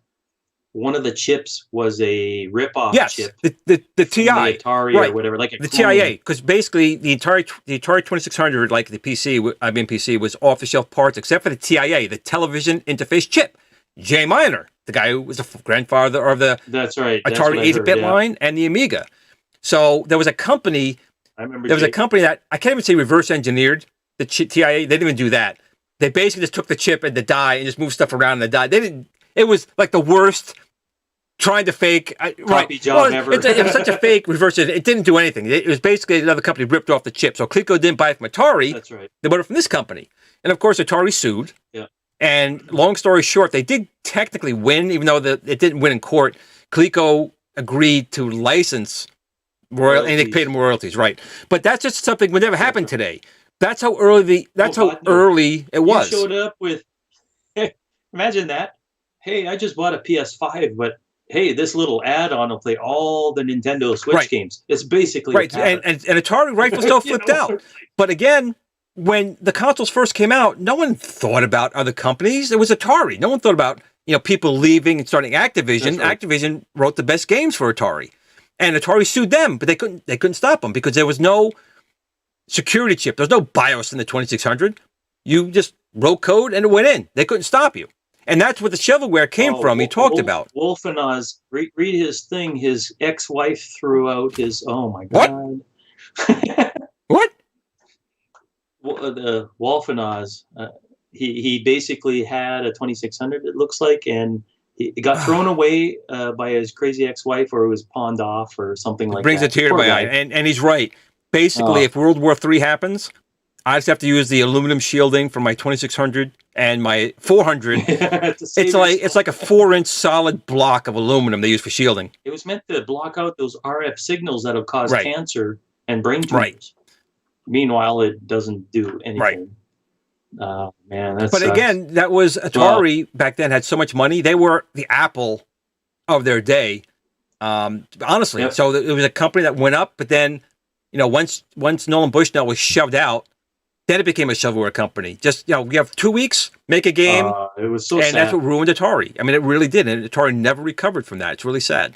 one of the chips was a rip-off chip. the TI, the Atari or whatever, like the TIA, because basically the Atari 2600, like the PC, IBM PC, was off-the-shelf parts except for the TIA, the television interface chip. Jay Miner, the guy who was the grandfather of the Atari 8-bit line and the Amiga. So there was a company. I remember. There was a company that I can't even say reverse engineered the TIA. They didn't even do that. They basically just took the chip and the die and just moved stuff around in the die. They didn't. It was like the worst. Trying to fake job ever. It was such a fake reverse. It didn't do anything. It was basically another company ripped off the chip. So Coleco didn't buy it from Atari. That's right. They bought it from this company. And of course, Atari sued. Yeah. And long story short, they did technically win, even though it didn't win in court. Coleco agreed to license royalties, and they paid them royalties, right? But that's just something would never happen today. That's how early early it was. You showed up with. Imagine that. Hey, I just bought a PS5, but. Hey, this little add-on will play all the Nintendo Switch games. It's basically and Atari rightfully still flipped out. But again, when the consoles first came out, no one thought about other companies. It was Atari. No one thought about people leaving and starting Activision. Right. Activision wrote the best games for Atari, and Atari sued them, but they couldn't stop them because there was no security chip. There was no BIOS in the 2600. You just wrote code and it went in. They couldn't stop you. And that's what the shovelware came from. He talked about Wolfenaz. Read his thing. His ex-wife threw out his. Oh my God! What? The Wolfenaz. He basically had a 2600. It looks like, and it got thrown away by his crazy ex-wife, or it was pawned off, or something like that. Brings a tear to my eye. And he's right. Basically, if World War III happens, I just have to use the aluminum shielding from my 2600 and my 400. It's like a 4-inch solid block of aluminum they use for shielding. It was meant to block out those RF signals that'll cause cancer and brain tumors. Right. Meanwhile, it doesn't do anything. Right. Man, that But sucks. again, that was Atari back then had so much money. They were the Apple of their day, honestly. Yep. So it was a company that went up, but then, once Nolan Bushnell was shoved out, then it became a shovelware company. Just, we have 2 weeks, make a game. It was so sad. And that's what ruined Atari. I mean, it really did. And Atari never recovered from that. It's really sad.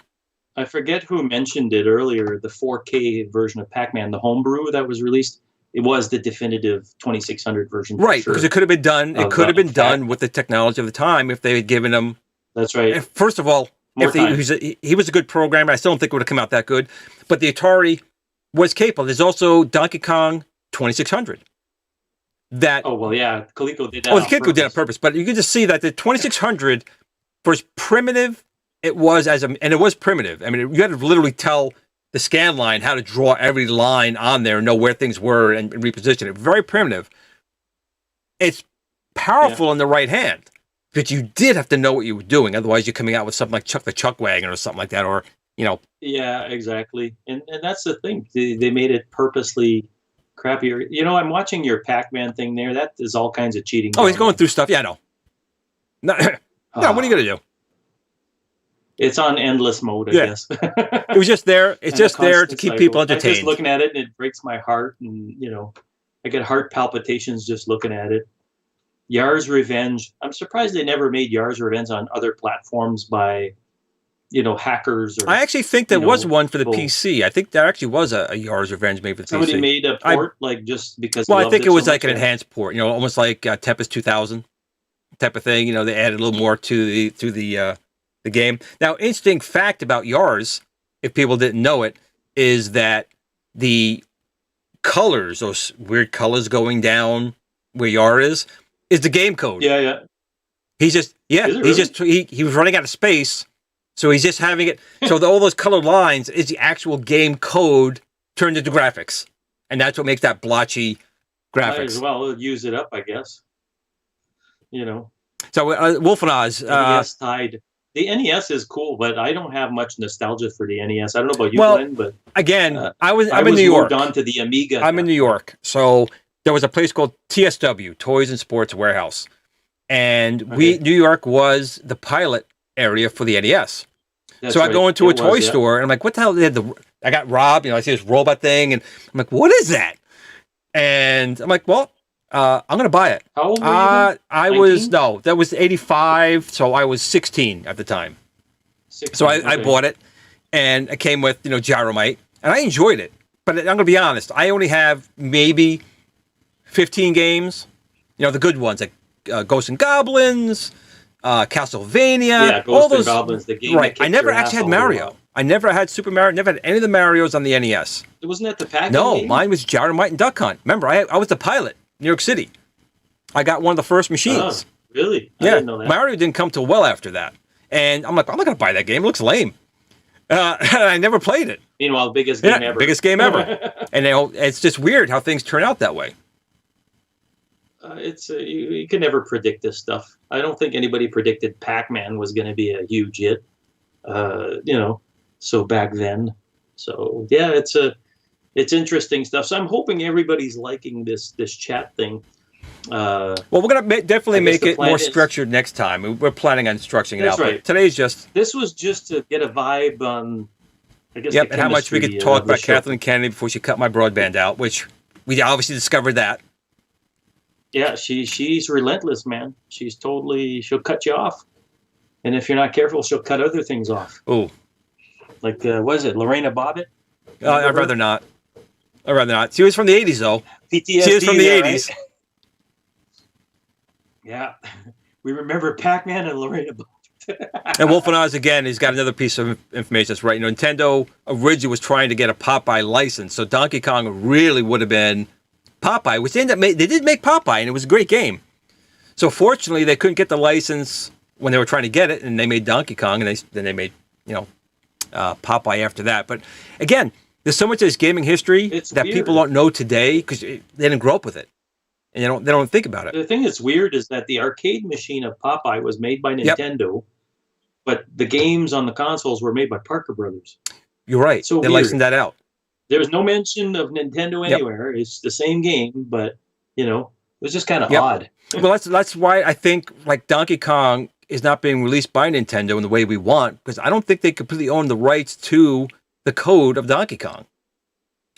I forget who mentioned it earlier, the 4K version of Pac-Man, the homebrew that was released. it was the definitive 2600 version. Right, sure, because it could have been done. It could have been done with the technology of the time if they had given him. That's right. First of all, if he was a good programmer, I still don't think it would have come out that good. But the Atari was capable. There's also Donkey Kong 2600. That Coleco did that. Coleco did it on purpose. But you can just see that the 2600, for as primitive it was and it was primitive. I mean, you had to literally tell the scan line how to draw every line on there and know where things were and reposition it. Very primitive. It's powerful in the right hand, but you did have to know what you were doing. Otherwise, you're coming out with something like Chuck the Chuck Wagon or something like that, or, you know. Yeah, exactly. And that's the thing. They made it purposely crappier. You know, I'm watching your Pac-Man thing there. That is all kinds of cheating. Oh, he's going through stuff. Yeah, I know. No, what are you going to do? It's on endless mode, I guess. It was just there. It's just there to keep people entertained. I'm just looking at it, and it breaks my heart. And, you know, I get heart palpitations just looking at it. Yar's Revenge. I'm surprised they never made Yar's Revenge on other platforms by, you know, hackers. Or, I actually think there was one for the PC. I think there actually was a Yar's Revenge made for the PC. Somebody made a port, just because. Well, I think it was like an enhanced port. You know, almost like Tempest 2000 type of thing. You know, they added a little more to the game. Now, interesting fact about Yar's, if people didn't know it, is that the colors, those weird colors going down where Yar is the game code. Yeah. He was running out of space, so he's just having it. So all those colored lines is the actual game code turned into graphics, and that's what makes that blotchy graphics. Might as well use it up, I guess. You know. So Wolf and Oz. NES tied. The NES is cool, but I don't have much nostalgia for the NES. I don't know about you, Glenn, but again, I'm in New York. Moved on to the Amiga. I'm in New York, so there was a place called TSW, Toys and Sports Warehouse, and New York was the pilot area for the NES. So I go into a toy store, and I'm like, "What the hell?" They had I got robbed. You know, I see this robot thing, and I'm like, "What is that?" And I'm like, "Well, I'm going to buy it." How old were you? That was 85, so I was 16 at the time. 16, so I bought it, and it came with, Gyromite, and I enjoyed it. But I'm going to be honest, I only have maybe 15 games, the good ones, like Ghosts and Goblins, Castlevania. Yeah, Ghosts and Goblins, the game. Right, I never actually had Mario. I never had Super Mario, never had any of the Marios on the NES. Wasn't that the package? No, mine was Gyromite and Duck Hunt. Remember, I was the pilot. New York City. I got one of the first machines. Oh, really? I didn't know that. Mario didn't come till well after that. And I'm like, I'm not going to buy that game. It looks lame. I never played it. Meanwhile, biggest game ever. Biggest game ever. And it's just weird how things turn out that way. You can never predict this stuff. I don't think anybody predicted Pac-Man was going to be a huge hit. So back then. So yeah, it's interesting stuff. So I'm hoping everybody's liking this chat thing. Well, we're gonna definitely make it more structured next time. We're planning on structuring it out. Right. But today's just. This was just to get a vibe on. I guess. Yep, and how much we could talk about Kathleen Kennedy before she cut my broadband out, which we obviously discovered that. Yeah, she's relentless, man. She'll cut you off, and if you're not careful, she'll cut other things off. Oh. Like what is it, Lorena Bobbitt? I'd rather not. She was from the 80s, though. PTSD, she was from the 80s. Right? Yeah. We remember Pac-Man and Lorena Bobbitt. And Wolf and Oz, again, he's got another piece of information that's right. Nintendo originally was trying to get a Popeye license, so Donkey Kong really would have been Popeye, which they did make Popeye, and it was a great game. So fortunately, they couldn't get the license when they were trying to get it, and they made Donkey Kong, and then they made, Popeye after that. But again, there's so much of this gaming history that people don't know today because they didn't grow up with it, and they don't think about it. The thing that's weird is that the arcade machine of Popeye was made by Nintendo, but the games on the consoles were made by Parker Brothers. You're right. So they licensed that out. There was no mention of Nintendo anywhere. It's the same game, but it was just kind of odd. Well, that's why I think like Donkey Kong is not being released by Nintendo in the way we want, because I don't think they completely own the rights to the code of Donkey Kong.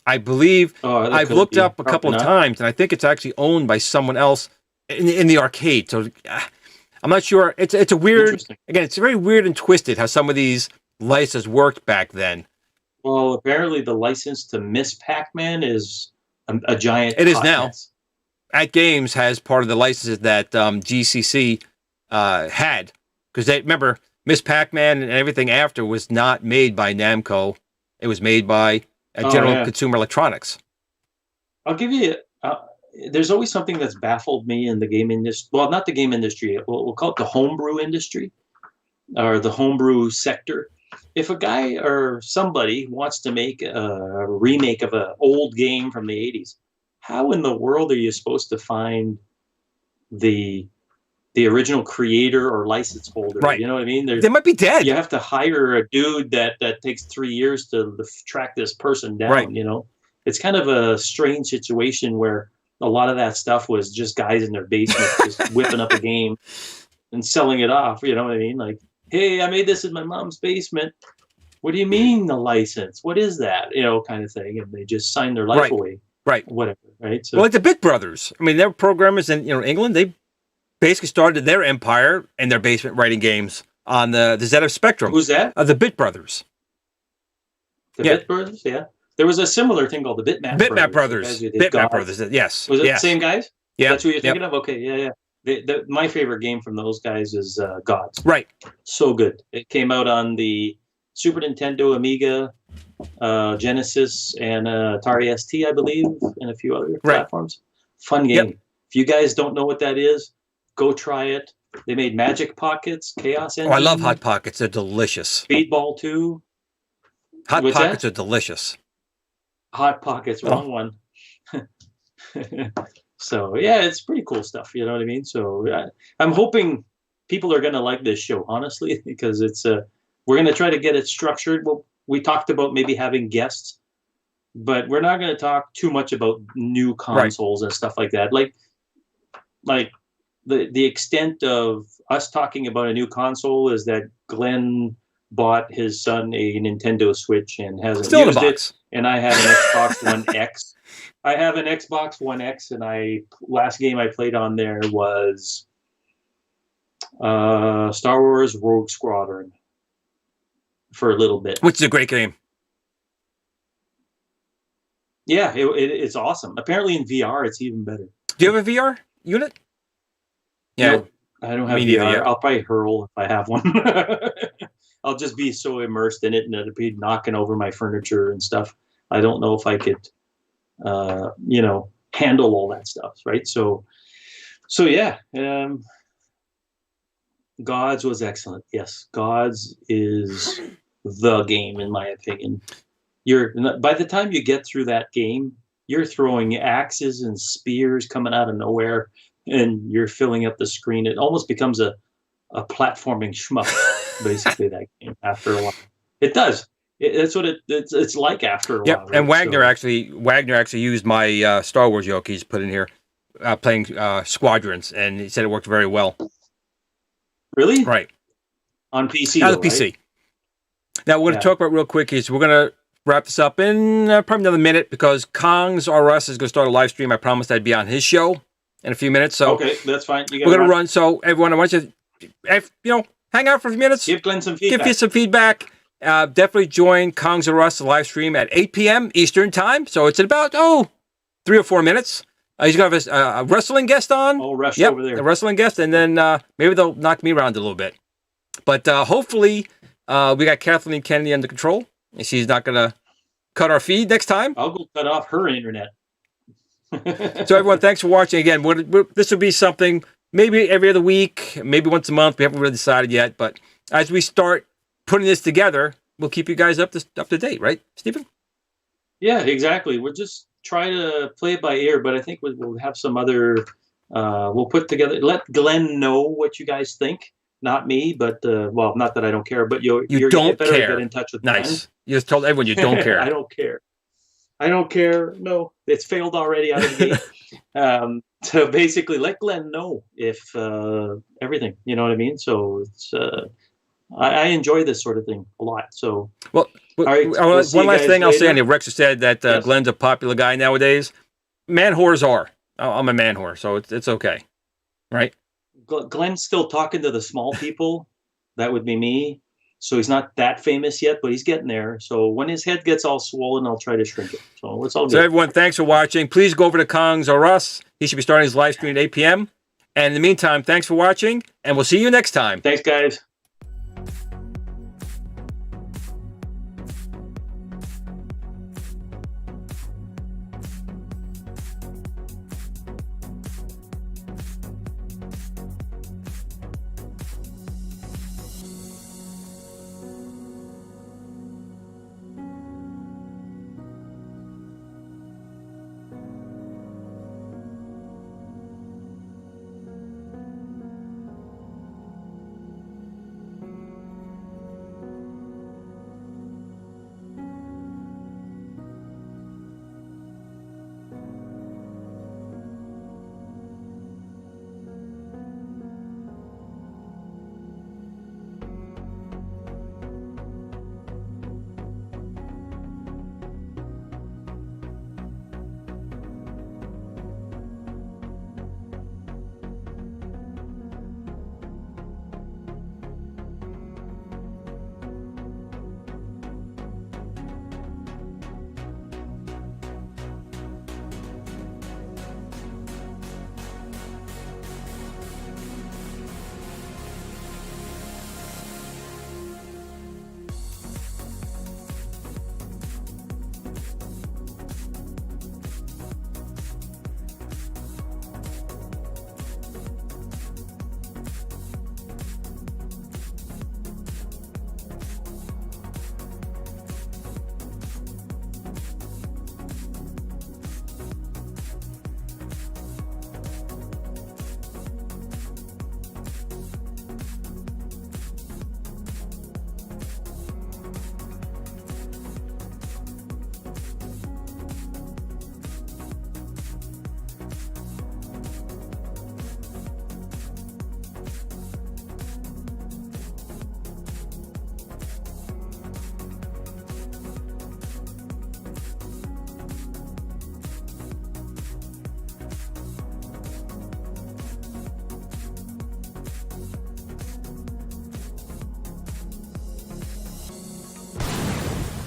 I believe I've looked up a couple of times, and I think it's actually owned by someone else in the arcade. So I'm not sure. It's a weird. Again, it's very weird and twisted how some of these licenses worked back then. Well, apparently the license to Miss Pac-Man is a giant. It is hot now. mess. At Games has part of the licenses that GCC had, because they remember Miss Pac-Man and everything after was not made by Namco. It was made by General Consumer Electronics. I'll give you. There's always something that's baffled me in the game industry. Well, not the game industry. We'll call it the homebrew industry, or the homebrew sector. If a guy or somebody wants to make a remake of an old game from the 80s, how in the world are you supposed to find the original creator or license holder? Right. You know what I mean? They might be dead. You have to hire a dude that takes 3 years to track this person down. Right. You know, it's kind of a strange situation where a lot of that stuff was just guys in their basement just whipping up a game and selling it off. You know what I mean? Like, hey, I made this in my mom's basement. What do you mean the license? What is that? You know, kind of thing. And they just sign their life away. Right. Whatever. Right. So, well, like the Bit Brothers. I mean, they were programmers in England. They basically started their empire in their basement writing games on the ZF Spectrum. Who's that? The Bit Brothers. The Bit Brothers? Yeah. There was a similar thing called the Bitmap Brothers. Bitmap Brothers. Yes. Was it the same guys? Yeah. That's who you're thinking of? Okay. Yeah. Yeah. My favorite game from those guys is Gods. Right. So good. It came out on the Super Nintendo, Amiga, Genesis, and Atari ST, I believe, and a few other platforms. Fun game. Yep. If you guys don't know what that is, go try it. They made Magic Pockets, Chaos Engine. Oh, I love Hot Pockets. They're delicious. Speedball 2. Hot Pockets are delicious. Hot Pockets, wrong one. So, yeah, it's pretty cool stuff. You know what I mean? So, I'm hoping people are going to like this show, honestly, because it's we're going to try to get it structured. Well, we talked about maybe having guests, but we're not going to talk too much about new consoles and stuff like that. Like the extent of us talking about a new console is that Glenn bought his son a Nintendo Switch and hasn't used it. And I have an Xbox One X. I have an Xbox One X, and last game I played on there was Star Wars Rogue Squadron for a little bit. Which is a great game. Yeah, it's awesome. Apparently in VR, it's even better. Do you have a VR unit? Yeah. Nope, I don't have VR. Neither, I'll probably hurl if I have one. I'll just be so immersed in it, and it'll be knocking over my furniture and stuff. I don't know if I could, handle all that stuff, right? So yeah. Gods was excellent. Yes, Gods is the game, in my opinion. By the time you get through that game, you're throwing axes and spears coming out of nowhere, and you're filling up the screen. It almost becomes a platforming shmup, basically, that game after a while. It does. That's what it's like after a while. Right? And Wagner actually used my Star Wars yoke he's put in here, playing Squadrons, and he said it worked very well. Really? Right. On PC. On the PC. Right? Now, what we're going to talk about real quick is we're going to wrap this up in probably another minute, because Kong's R Us is going to start a live stream. I promised I'd be on his show in a few minutes. So okay, that's fine. We're going to run. So everyone, I want you to, hang out for a few minutes. Give Glenn some feedback. Give you some feedback. Definitely join Kong's R Us live stream at 8 p.m. Eastern time. So it's in about 3 or 4 minutes. He's going to have a wrestling guest on. Oh, Rush over there. A wrestling guest, and then maybe they'll knock me around a little bit. But hopefully we got Kathleen Kennedy under control, and she's not going to cut our feed next time. I'll go cut off her internet. So everyone, thanks for watching. Again, this will be something maybe every other week, maybe once a month. We haven't really decided yet, but as we start putting this together, we'll keep you guys up to date, right, Stephen? Yeah, exactly. We'll just try to play it by ear, but I think we'll have some other. We'll put together. Let Glenn know what you guys think. Not me, but well, not that I don't care, but you're don't better care. Get in touch with Nice. Glenn. You just told everyone you don't care. I don't care. I don't care. No, it's failed already out of the gate. So basically, let Glenn know if everything. You know what I mean? So it's. I enjoy this sort of thing a lot. So well, right, one last thing I'll say on here. Rex said that yes. Glenn's a popular guy nowadays. Man whores are. I'm a man whore, so it's okay, right? Glenn's still talking to the small people. That would be me. So he's not that famous yet, but he's getting there. So when his head gets all swollen, I'll try to shrink it. So it's all good. So everyone, thanks for watching. Please go over to Kong's or us. He should be starting his live stream at 8 p.m. And in the meantime, thanks for watching, and we'll see you next time. Thanks, guys.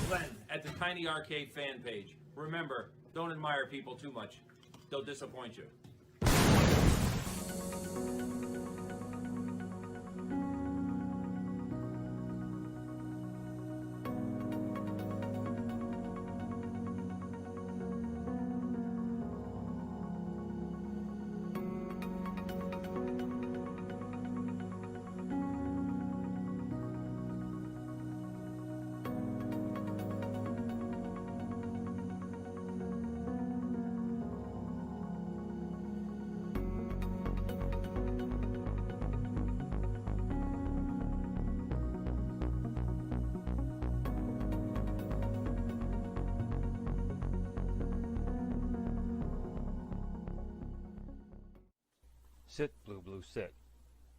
Glen at the Tiny Arcade fan page. Remember, don't admire people too much. They'll disappoint you. Sit, Blue Blue, sit.